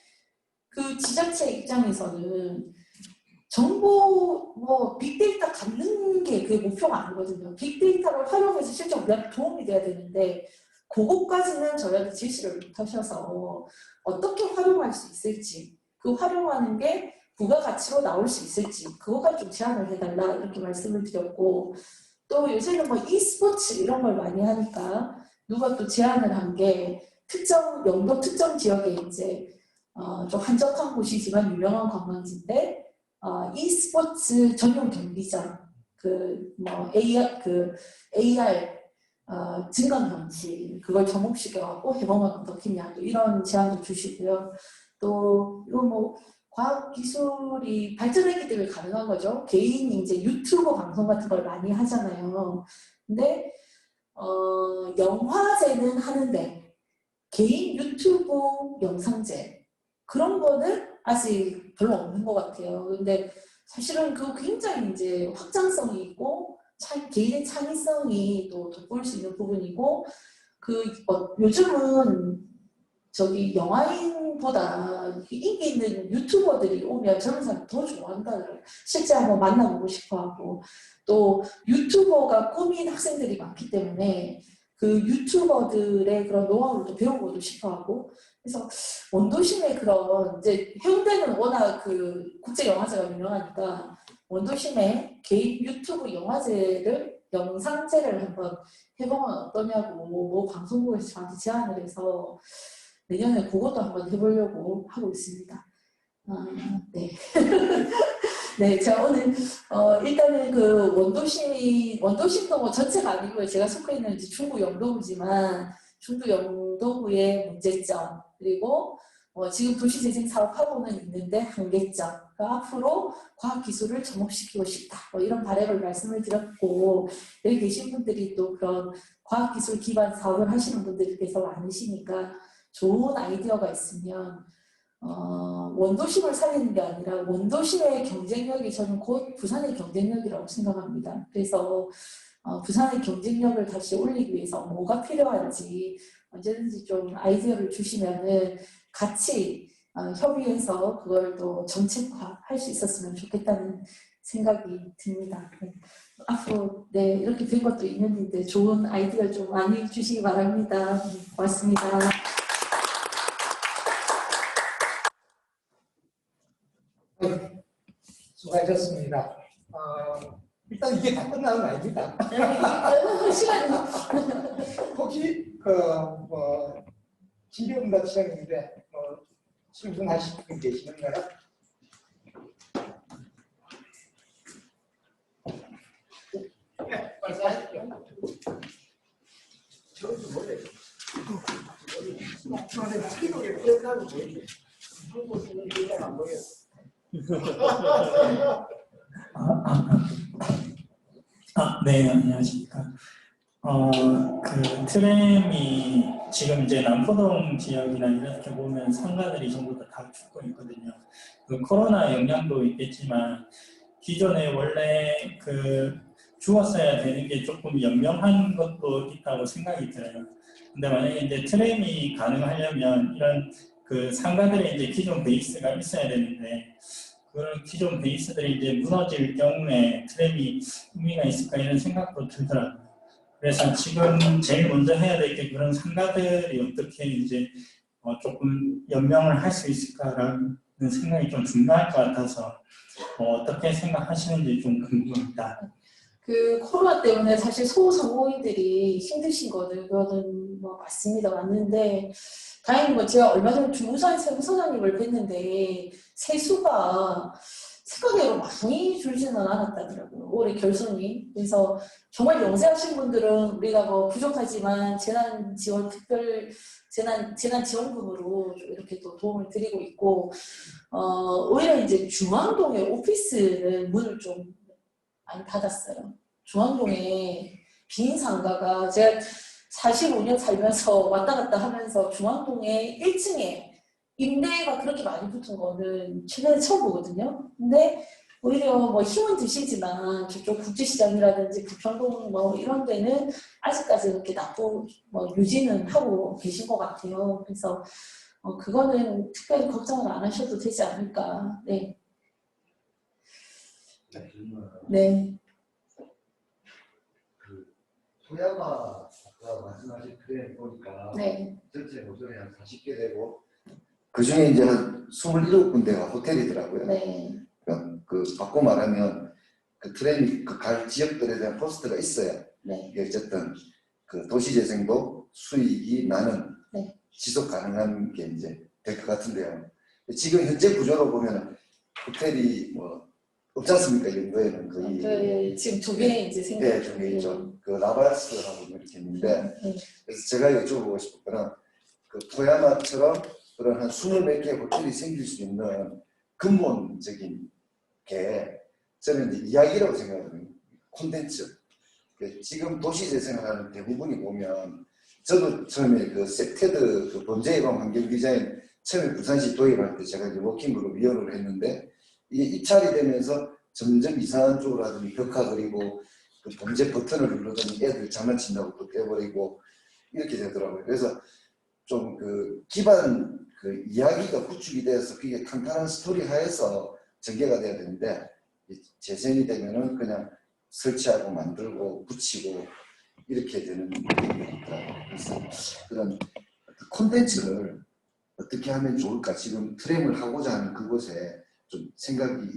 그 지자체 입장에서는 정보 빅데이터 갖는 게 그게 목표가 아니거든요. 빅데이터를 활용해서 실제 우리한테 도움이 돼야 되는데 그것까지는 저희한테 제시를 못 하셔서 어떻게 활용할 수 있을지 그 활용하는 게 부가가치로 나올 수 있을지 그것까지 좀 제안을 해달라 이렇게 말씀을 드렸고 또 요새는 e스포츠 이런 걸 많이 하니까 누가 또 제안을 한 게 영도 특정 지역에 이제 좀 한적한 곳이지만 유명한 관광지인데 e스포츠 전용 경기장 AR 증강 경치 그걸 접목시켜갖고 해보면 어떻겠냐 또 이런 제안도 주시고요. 또 이거 과학 기술이 발전했기 때문에 가능한 거죠. 개인이 이제 유튜브 방송 같은 걸 많이 하잖아요. 근데 영화제는 하는데 개인 유튜브 영상제 그런 거는 아직 별로 없는 것 같아요. 근데 사실은 그거 굉장히 이제 확장성이 있고 개인의 창의성이 또 돋보일 수 있는 부분이고 요즘은 영화인보다 인기 있는 유튜버들이 오면 젊은 사람이 더 좋아한다더라고요. 실제 한번 만나보고 싶어하고 또 유튜버가 꿈인 학생들이 많기 때문에 그 유튜버들의 그런 노하우를 또 배우고도 싶어하고 그래서 원도심의 그런 이제 해운대는 워낙 국제 영화제가 유명하니까 원도심의 개인 유튜브 영상제를 한번 해보면 어떠냐고 방송국에서 저한테 제안을 해서 내년에 그것도 한번 해보려고 하고 있습니다. 네. 네, 제가 오늘 일단은 원도심도 전체가 아니고요. 제가 속해 있는 중구 영도구지만 중구 영도구의 문제점 그리고 지금 도시재생 사업하고는 있는데 한계점 앞으로 과학기술을 접목시키고 싶다 이런 바람을 말씀을 드렸고 여기 계신 분들이 또 그런 과학기술 기반 사업을 하시는 분들이 계속 많으시니까 좋은 아이디어가 있으면 원도심을 살리는 게 아니라 원도심의 경쟁력이 저는 곧 부산의 경쟁력이라고 생각합니다. 그래서 부산의 경쟁력을 다시 올리기 위해서 뭐가 필요한지 언제든지 좀 아이디어를 주시면은 같이 협의해서 그걸 또 정책화할 수 있었으면 좋겠다는 생각이 듭니다. 앞으로 이렇게 된 것도 있는데 좋은 아이디어 좀 많이 주시기 바랍니다. 고맙습니다. 수고하셨습니다. 일단 이게 다 끝나는 거 아닙니다. 시간이 혹시 질의응답 시간인데 질문하실 분 계시는가요? 네, 말씀하십시오. 저도 원래 TV에 기억하고 보이지. 한국은 기억 안 보여. 네, 안녕하십니까. 트램이 지금 이제 남포동 지역이나 이렇게 보면 상가들이 전부 다 죽고 있거든요. 코로나 영향도 있겠지만 기존에 원래 주었어야 되는 게 조금 연명한 것도 있다고 생각이 들어요. 근데 만약에 이제 트램이 가능하려면 이런 상가들의 이제 기존 베이스가 있어야 되는데 그런 기존 베이스들이 이제 무너질 경우에 트램이 의미가 있을까 이런 생각도 들더라고요. 그래서 지금 제일 먼저 해야 될 게 그런 상가들이 어떻게 이제 조금 연명을 할 수 있을까라는 생각이 좀 중요할 것 같아서 어떻게 생각하시는지 좀 궁금합니다. 그 코로나 때문에 사실 소상공인들이 힘드신 거는 그거는 뭐 맞습니다. 맞는데 다행히 뭐 제가 얼마 전에 중부산 세무서장님을 뵀는데 세수가 생각외로 많이 줄지는 않았다더라고요. 올해 결손이. 그래서 정말 영세하신 분들은 우리가 뭐 부족하지만 재난지원금으로 좀 이렇게 또 도움을 드리고 있고 오히려 이제 중앙동의 오피스는 문을 좀 많이 닫았어요. 중앙동에 빈 상가가 제가 45년 살면서 왔다 갔다 하면서 중앙동에 1층에 임대가 그렇게 많이 붙은 거는 최근에 처음 보거든요. 근데 오히려 뭐 힘은 드시지만 저쪽 국제시장이라든지 부평동 뭐 이런 데는 아직까지 그렇게 유지는 하고 계신 것 같아요. 그래서 그거는 특별히 걱정을 안 하셔도 되지 않을까. 네. 네. 소야마 아까 말씀하신 트램 보니까 네. 전체 노선이 한 40개 되고 그 중에 이제 한 27군데가 호텔이더라고요. 네. 그 바꿔 말하면 그 트램이 갈 지역들에 대한 포스트가 있어야 네. 이게 어쨌든 그 도시재생도 수익이 나는 네. 지속 가능한 게 이제 될 것 같은데요. 지금 현재 구조로 보면 호텔이 뭐 없지 않습니까? 이 정도에는 거의. 지금 두 개 이제 생겼죠. 네, 두 개 있죠. 그 라바스라고 이렇게 있는데, 네. 그래서 제가 여쭤보고 싶은 거는 그 토야마처럼 그런 한 20몇 개의 호텔이 생길 수 있는 근본적인 게 저는 이제 이야기라고 생각하거든요. 콘텐츠. 지금 도시재생을 하는 대부분이 보면 저도 처음에 그 섹테드 그 범죄 예방 환경 디자인 처음에 부산시 도입할 때 제가 이제 워킹그룹 위원을 했는데 이게 입찰이 되면서 점점 이상한 쪽으로 하더니 벽화 그리고 그 범죄 버튼을 누르더니 애들 장난친다고 또 떼버리고 이렇게 되더라고요. 그래서 좀 그 기반 그 이야기가 구축이 돼서 그게 탄탄한 스토리 하에서 전개가 돼야 되는데 재생이 되면은 그냥 설치하고 만들고 붙이고 이렇게 되는 겁니다. 그래서 그런 콘텐츠를 어떻게 하면 좋을까 지금 트램을 하고자 하는 그곳에 좀 생각이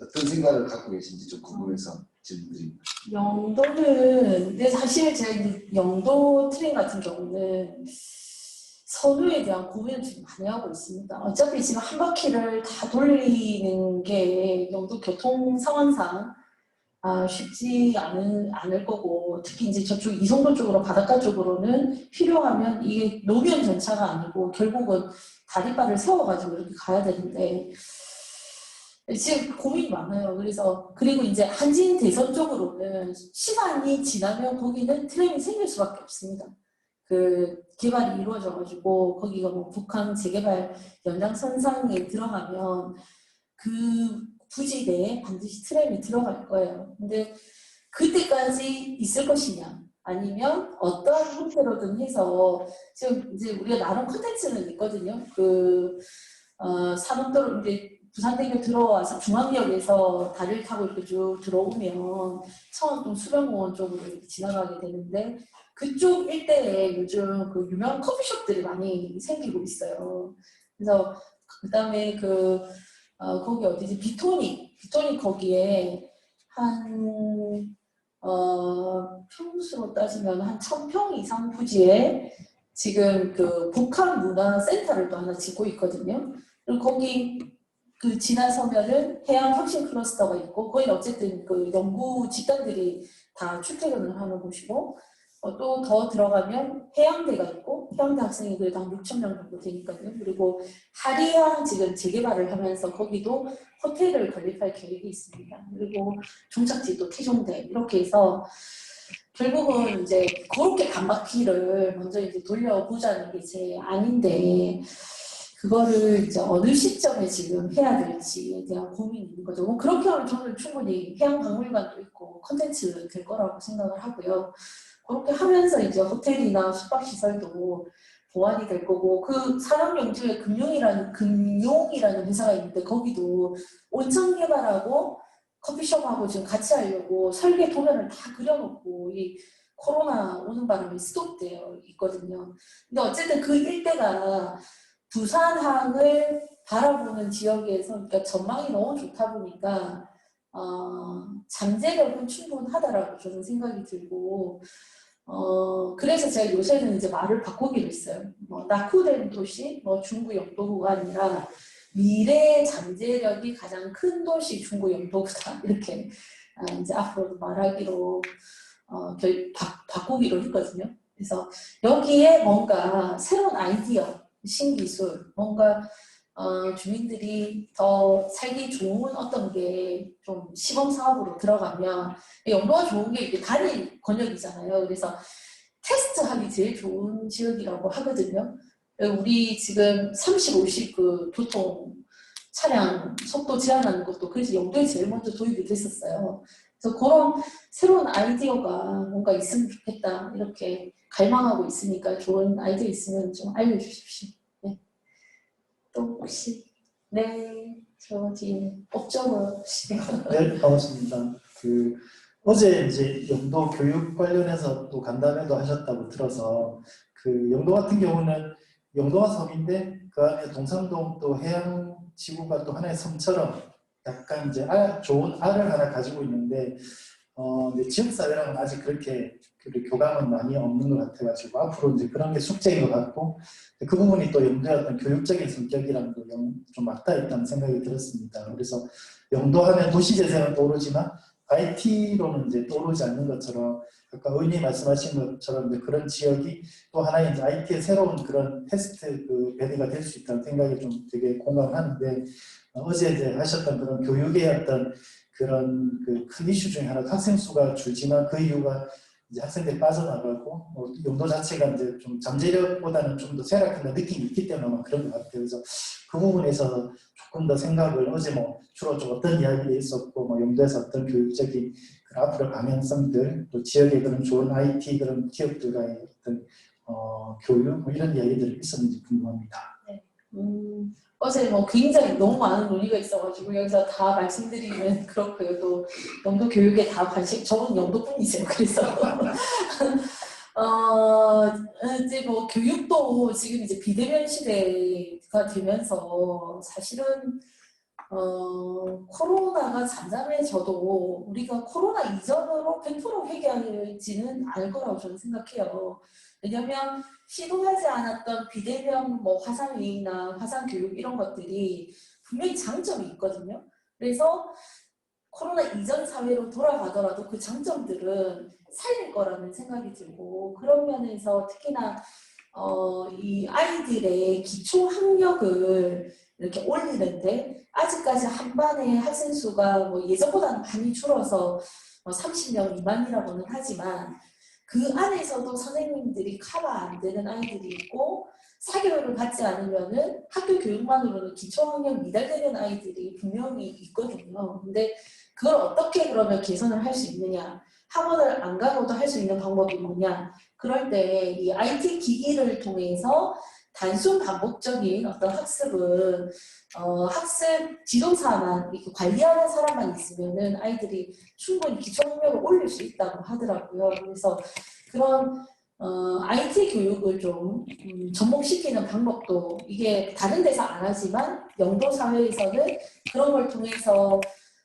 어떤 생각을 갖고 계신지 좀 궁금해서 질문드립니다. 영도는 근데 사실 제가 영도 트램 같은 경우는 선후에 대한 고민을 좀 많이 하고 있습니다. 어차피 지금 한 바퀴를 다 돌리는 게 영도 교통 상황상 쉽지 않을 거고 특히 이제 저쪽 이송도 쪽으로 바닷가 쪽으로는 필요하면 이게 노면 전차가 아니고 결국은 다리바를 세워가지고 이렇게 가야 되는데 지금 고민이 많아요. 그리고 이제 한진 대선 쪽으로는 시간이 지나면 거기는 트램이 생길 수밖에 없습니다. 그 개발이 이루어져가지고 거기가 뭐 북한 재개발 연장선상에 들어가면 그 부지 내에 반드시 트램이 들어갈 거예요. 근데 그때까지 있을 것이냐 아니면 어떠한 형태로든 해서 지금 이제 우리가 나름 콘텐츠는 있거든요. 산업도로 이제 부산대교 들어와서 중앙역에서 다리를 타고 이렇게 쭉 들어오면 청원동 수변공원 쪽으로 이렇게 지나가게 되는데 그쪽 일대에 요즘 그 유명한 커피숍들이 많이 생기고 있어요. 그래서 그다음에 거기 어디지 비토니 거기에 한 평수로 따지면 한 1000평 이상 부지에 지금 그 북한 문화 센터를 또 하나 짓고 있거든요. 그리고 거기 지나서면은 해양 혁신 클러스터가 있고 거기는 어쨌든 그 연구 집단들이 다 출퇴근을 하는 곳이고 또 더 들어가면 해양대가 있고 해양대 학생이 그래도 한 6,000명 정도 되니까요. 그리고 하리양 지금 재개발을 하면서 거기도 호텔을 건립할 계획이 있습니다. 그리고 종착지도 태종대 이렇게 해서 결국은 이제 그렇게 간바퀴를 먼저 이제 돌려보자는 게 제 안인데 그거를 이제 어느 시점에 지금 해야 될지에 대한 고민이 있는 거죠. 뭐 그렇게 하면 저는 충분히 해양박물관도 있고 컨텐츠 될 거라고 생각을 하고요. 그렇게 하면서 이제 호텔이나 숙박시설도 보완이 될 거고 그 산업용지에 금용이라는 회사가 있는데 거기도 온천 개발하고 커피숍하고 지금 같이 하려고 설계 도면을 다 그려놓고 이 코로나 오는 바람에 스톱되어 있거든요. 근데 어쨌든 그 일대가 부산항을 바라보는 지역에서 그러니까 전망이 너무 좋다 보니까 잠재력은 충분하다라고 저는 생각이 들고 그래서 제가 요새는 이제 말을 바꾸기로 했어요. 뭐 낙후된 도시, 뭐 중구 영도구가 아니라 미래의 잠재력이 가장 큰 도시 중구 영도구다 이렇게 이제 앞으로도 말하기로 바꾸기로 했거든요. 그래서 여기에 뭔가 새로운 아이디어, 신기술, 뭔가 주민들이 더 살기 좋은 어떤 게 좀 시범 사업으로 들어가면 영도가 좋은 게 이게 단일 권역이잖아요. 그래서 테스트하기 제일 좋은 지역이라고 하거든요. 우리 지금 30, 50 그 교통 차량 속도 제한하는 것도 그래서 영도에 제일 먼저 도입이 됐었어요. 그래서 그런 새로운 아이디어가 뭔가 있으면 좋겠다 이렇게 갈망하고 있으니까 좋은 아이디어 있으면 좀 알려주십시오. 네. 또 혹시 저 뒤에 업적을 네, 반갑습니다. 어제 이제 영도 교육 관련해서 또 간담회도 하셨다고 들어서 영도 같은 경우는 영도가 섬인데 그 안에 동산동 또 해양 지구가 또 하나의 섬처럼 약간 이제 좋은 알을 하나 가지고 있는데 근데 지역사회랑은 아직 그렇게 교감은 많이 없는 것 같아가지고 앞으로 이제 그런 게 숙제인 것 같고 그 부분이 또 영도의 어떤 교육적인 성격이랑도 좀 맞닿아 있다는 생각이 들었습니다. 그래서 영도하면 도시재생은 떠오르지만 IT로는 이제 떠오르지 않는 것처럼 아까 의원님 말씀하신 것처럼 이제 그런 지역이 또 하나의 이제 IT의 새로운 그런 테스트 베드가 될 수 있다는 생각이 좀 되게 공감하는데 어제 이제 하셨던 그런 교육의 어떤 그런 큰 이슈 중에 하나가 학생 수가 줄지만 그 이유가 이제 학생들이 빠져나가고 영도 자체가 이제 좀 잠재력보다는 좀 더 쇠락한다는 느낌이 있기 때문에 아마 그런 것 같아요. 그래서 그 부분에서 조금 더 생각을 어제 주로 좀 어떤 이야기가 있었고 영도에서 어떤 교육적인 그런 앞으로 방향성들 또 지역의 그런 좋은 IT 그런 기업들과의 어떤 교육 이런 이야기들이 있었는지 궁금합니다. 네. 어제 굉장히 너무 많은 논의가 있어가지고 여기서 다 말씀드리면 그렇고요. 또 영도 교육에 다 관심, 저는 영도뿐이세요. 그래서 이제 교육도 지금 이제 비대면 시대가 되면서 사실은 코로나가 잠잠해져도 우리가 코로나 이전으로 100% 회귀하지는 않을 거라고 저는 생각해요. 왜냐하면 시도하지 않았던 비대면 화상회의나 화상교육 이런 것들이 분명히 장점이 있거든요. 그래서 코로나 이전 사회로 돌아가더라도 그 장점들은 살릴 거라는 생각이 들고 그런 면에서 특히나 이 아이들의 기초 학력을 이렇게 올리는데 아직까지 한 반의 학생 수가 예전보다는 많이 줄어서 30명 미만이라고는 하지만 그 안에서도 선생님들이 커버 안 되는 아이들이 있고 사교육을 받지 않으면은 학교 교육만으로는 기초학력 미달되는 아이들이 분명히 있거든요. 근데 그걸 어떻게 그러면 개선을 할 수 있느냐? 학원을 안 가고도 할 수 있는 방법이 뭐냐? 그럴 때 이 IT 기기를 통해서 단순 반복적인 어떤 학습은 학습 지도사만 이렇게 관리하는 사람만 있으면은 아이들이 충분히 기초학력을 올릴 수 있다고 하더라고요. 그래서 그런 IT 교육을 좀 접목시키는 방법도 이게 다른 데서 안 하지만 영도 사회에서는 그런 걸 통해서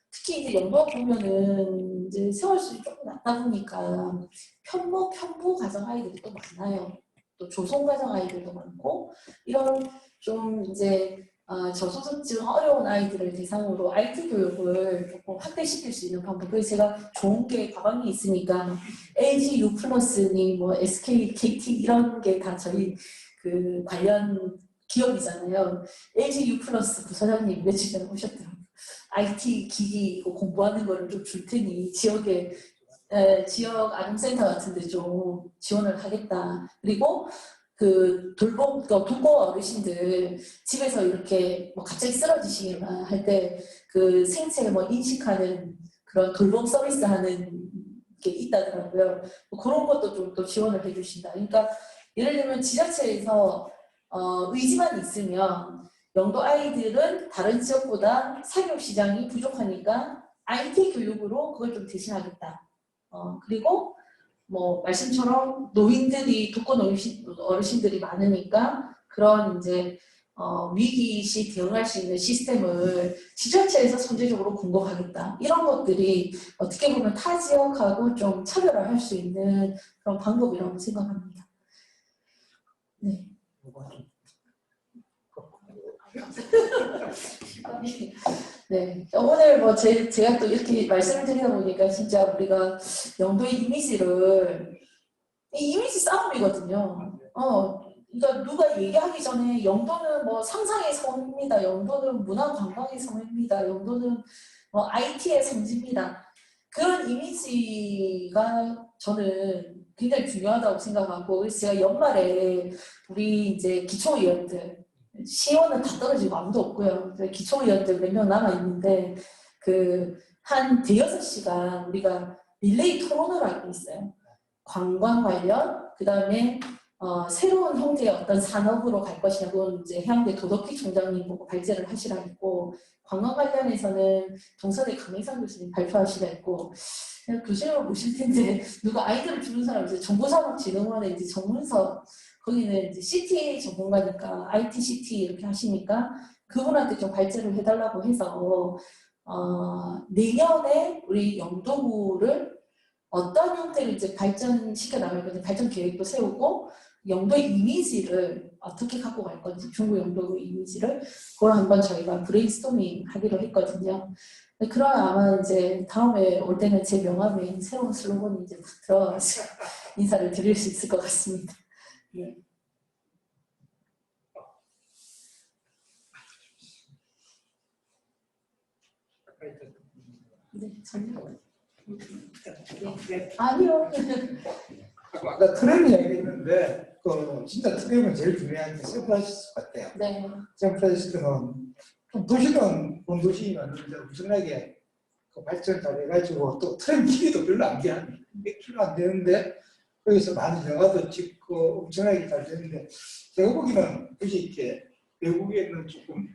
특히 이제 영도 보면은 이제 세월수이 조금 낮다 보니까 편부 가정 아이들이 또 많아요. 또 조성 가정 아이들도 많고 이런 좀 이제 저소득층 어려운 아이들을 대상으로 IT 교육을 조금 확대시킬 수 있는 방법. 그래서 제가 좋은 게 가방에 있으니까 LG U+니 SK, KT 이런 게 다 저희 그 관련 기업이잖아요. LG U+ 부사장님 며칠 전에 오셨더라고요. IT 기기 이거 공부하는 거를 좀 줄 테니 지역 아동센터 같은 데 좀 지원을 하겠다. 그리고 독거 어르신들 집에서 이렇게 갑자기 쓰러지시거나 할 때 그 생체 인식하는 그런 돌봄 서비스 하는 게 있다더라고요. 그런 것도 좀 또 지원을 해주신다. 그러니까 예를 들면 지자체에서 의지만 있으면 영도 아이들은 다른 지역보다 사교육 시장이 부족하니까 IT 교육으로 그걸 좀 대신하겠다. 그리고 뭐 말씀처럼 노인들이 독거 어르신들이 많으니까 그런 이제 위기 시 대응할 수 있는 시스템을 지자체에서 선제적으로 공급하겠다. 이런 것들이 어떻게 보면 타 지역하고 좀 차별을 할 수 있는 그런 방법이라고 생각합니다. 네. 네. 오늘 뭐 제가 또 이렇게 말씀을 드리다 보니까 진짜 우리가 영도의 이미지 싸움이거든요. 그러니까 누가 얘기하기 전에 영도는 뭐 상상의 섬입니다. 영도는 문화 관광의 섬입니다. 영도는 뭐 IT의 성지입니다. 그런 이미지가 저는 굉장히 중요하다고 생각하고, 그래서 제가 연말에 우리 이제 기초위원들, 시의원은 다 떨어지고 아무도 없고요. 기초위원들 몇 명 남아있는데, 한 대여섯 시간 우리가 릴레이 토론을 하고 있어요. 관광 관련, 그 다음에 새로운 형태의 어떤 산업으로 갈 것이냐고 이제 해양대 도덕기 총장님 보고 발제를 하시라 했고, 관광 관련해서는 동선의 강혜상 교수님 발표하시라 했고, 교수님을 모실 텐데 누가 아이들을 주는 사람 이제 정보산업진흥원의 이제 정문서, 거기는 이제 CTA 전문가니까 IT CT 이렇게 하시니까 그분한테 좀 발제를 해달라고 해서 내년에 우리 영도구를 어떤 형태로 이제 발전시켜 나갈 건지 발전 계획도 세우고 영도의 이미지를 어떻게 갖고 갈 건지 중구 영도 이미지를 그걸 한번 저희가 브레인스토밍 하기로 했거든요. 그럼 아마 이제 다음에 올 때는 제 명함에 새로운 슬로건이 이제 들어가서 인사를 드릴 수 있을 것 같습니다. 네. 네, 전혀. 네. 아니요. 아까 트램 이야기했는데 진짜 트램은 제일 중요한 게 샌프란시스코 같아요. 네. 샌프란시스코는 도시는 본 도시였는데 엄청나게 발전 잘 해가지고 또 트램 길이도 별로 안 돼. 몇 킬로 안 되는데 거기서 많은 영화도 찍고 엄청나게 잘 되는데 제가 보기에는 굳이 이렇게 외국에는 조금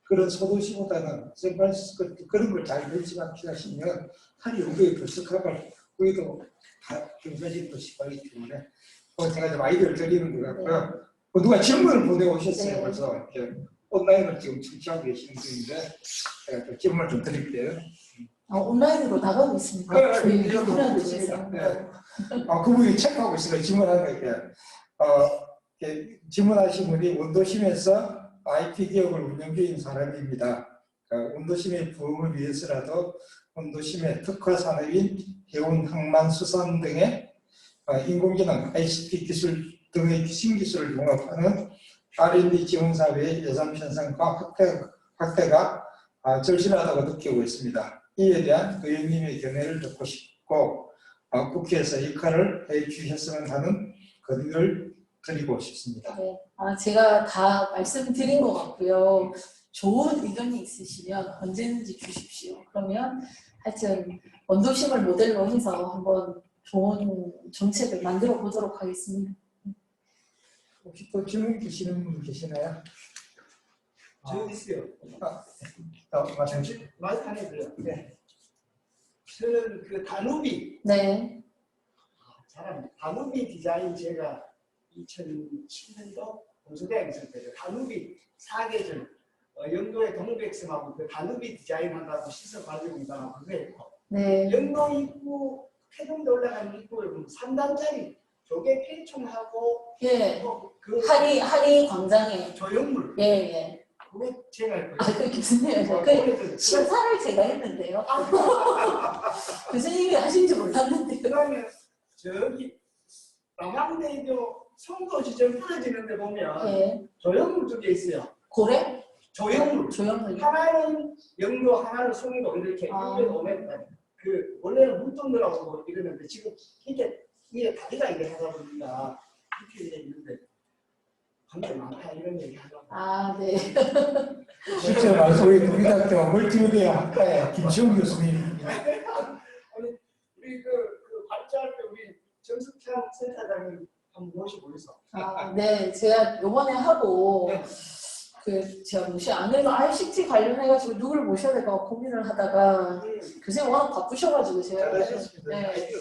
그런 소도시보다는 샌프란시스코 그런 걸 잘 되지만 기다시면 한 영도에 불쑥하고 거기도 다 경사진 도시가 있기 때문에 제가 좀 아이디어를 드리는 것 같고요. 누가 질문을 보내오셨어요. 네. 그래서 이렇게 온라인을 지금 청취하고 계시는 분인데 제가 또 질문을 좀 드릴게요. 온라인으로 나가고 있습니다. 네, 저희 유튜브에 주세요. 네. 그분이 체크하고 있으니까 질문하는 거예요. 질문하신 분이 원도심에서 IT 기업을 운영 중인 사람입니다. 원도심의 부흥을 위해서라도 원도심의 특화 산업인 해운, 항만, 수산 등의 인공지능, ICT 기술 등의 신기술을 융합하는 R&D 지원 사회의 예산 편성과 확대가 절실하다고 느끼고 있습니다. 이에 대한 의원님의 견해를 듣고 싶고 국회에서 역할을 해주셨으면 하는 건의를 드리고 싶습니다. 네. 제가 다 말씀드린 것 같고요. 좋은 의견이 있으시면 언제든지 주십시오. 그러면 하여튼 원도심을 모델로 해서 한번 좋은 정책을 만들어 보도록 하겠습니다. 혹시 또 질문 주시는 분 계시나요? 저 있어요. 말씀. 말 안 해도요. 네. 저는 그 다누비, 네. 잘합니다. 다누비 디자인 제가 2007년도 공수대학에 있을 때요. 다누비 사계절, 영도의 동백섬하고 그 다누비 디자인 한다고 시설 관련 위반하고 그거 했고, 네. 영도 입구, 태동도 올라가는 입구에 보면 3단짜리 조개 폐총하고, 예. 그 한이 광장에. 조형물, 예, 예. 그거 제가 할 거예요. 그 교수님, 그 심사를 제가 했는데요. 교수님이 하신지 몰랐는데요. 그러면 저기 남양대교 송도 지점 부러지는 데 보면 예. 조형물 두 개 있어요. 고래? 조형물. 조형물. 하나는 영도, 하나는 송도 이렇게 605m. 그 원래는 물동도라고 이러는데 지금 이게 다리가 이게 하다 보니까 이렇게 돼 있는데 관계 많다 이런 얘기 하려고. 네. 실제 말씀 우리 동의대학교 멀티미디어 학과의 김시훈 교수님입니다. 우리 그 발제할 때 우리 정숙찬 센터장님 한번 모시고 있어. 네, 제가 요번에 하고 제가 모시 안 해도 ICT 관련해가지고 누구를 모셔야 될까 고민을 하다가 교수님 워낙 바쁘셔가지고 제가 네.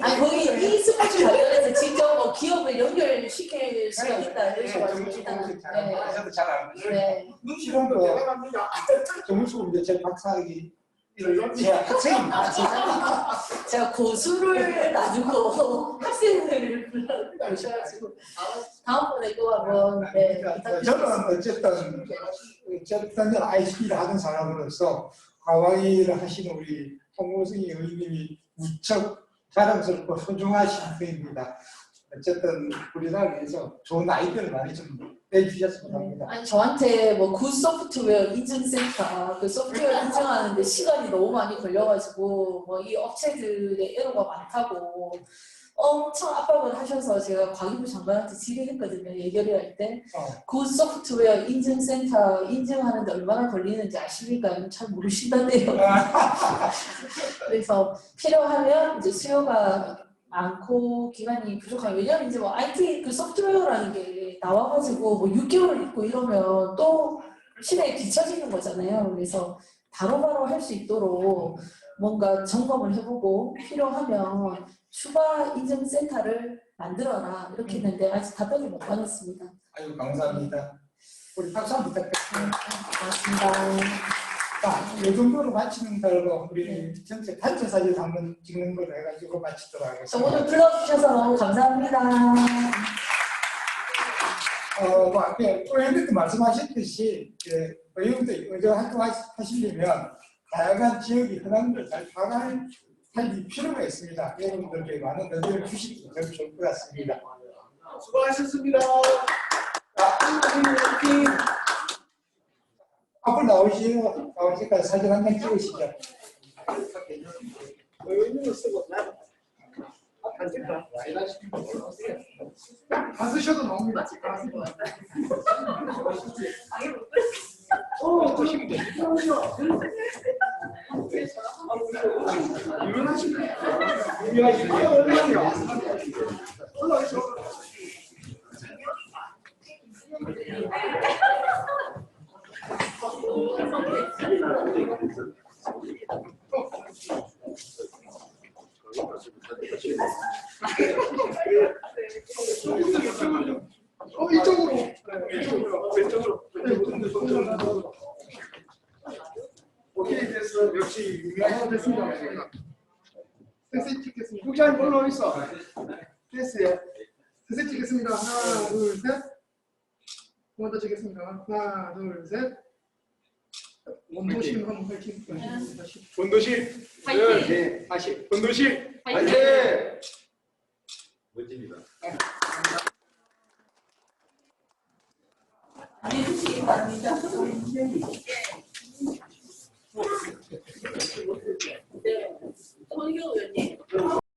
아니 거기 e스포츠 관련해서 직접 뭐 기업을 연결시킬 수가 있다 이러셔가지고 일단은 네. 실은 그 정무수 이제 제 박사학위 제 학생입니다. 제가 고수를 놔두고 학생들을 모셔가지고 다음번에 또 한번 네, 저는 어쨌든 ICT를 하는 사람으로서 과학위를 하시는 우리 홍보승희 의원님이 무척 자랑스럽고 소중하신 분입니다. 어쨌든 우리나라를 위해서 좋은 아이디어를 많이 좀 내주셨으면 합니다. 아니 저한테 뭐 굿 소프트웨어 인증센터 그 소프트웨어 인증하는데 시간이 너무 많이 걸려가지고 뭐 이 업체들의 애로가 많다고 엄청 압박을 하셔서 제가 과기부 장관한테 질의했거든요. 예결위 할 때 굿 소프트웨어 인증센터 인증하는데 얼마나 걸리는지 아십니까? 잘 모르신다네요. 그래서 필요하면 이제 수요가 많고 기간이 부족하면 왜냐면 이제 뭐 IT 그 소프트웨어라는 게 나와가지고 뭐 6개월을 있고 이러면 또 시대에 뒤처지는 거잖아요. 그래서 바로바로 할 수 있도록 뭔가 점검을 해보고 필요하면 추가 인증센터를 만들어라 이렇게 했는데 아직 답변을 못 받았습니다. 아유 감사합니다. 우리 박수 한번 부탁드립니다. 고맙습니다. 자, 이 정도로 마치는 걸로 우리 전체 단체 사진 한번 찍는 걸로 해가지고 마치도록 저 하겠습니다. 오늘 불러주셔서 너무 감사합니다. 뭐 앞에 의원님도 말씀하셨듯이 의원도 의정 활동하시려면 다양한 지역의 현황을 잘 파악할 필요가 있습니다. 여러분들께 많은 의견을 주시면 더 좋을 것 같습니다. 수고하셨습니다. 앞으로 나오시니까 사진 한 장 찍으시죠. 의원님을 쓰고 나는 안 찍다. 안 쓰셔도 나옵니다. 보시면 돼요. 유명하시네. 올라오시죠. 이쪽으로. 오케이 됐어. 역시 유명한 됐습니다. 선생님 찍겠습니다. 국장님 올라와 있어. 됐어요. 선생님 찍겠습니다. 하나, 둘, 셋. 한번 더 찍겠습니다. 하나, 둘, 셋. 원도심 한번 파이팅. 원도심. 파이팅. 다시. 원도심. 파이팅. 멋집니다. 안녕히 계시기 바랍니다.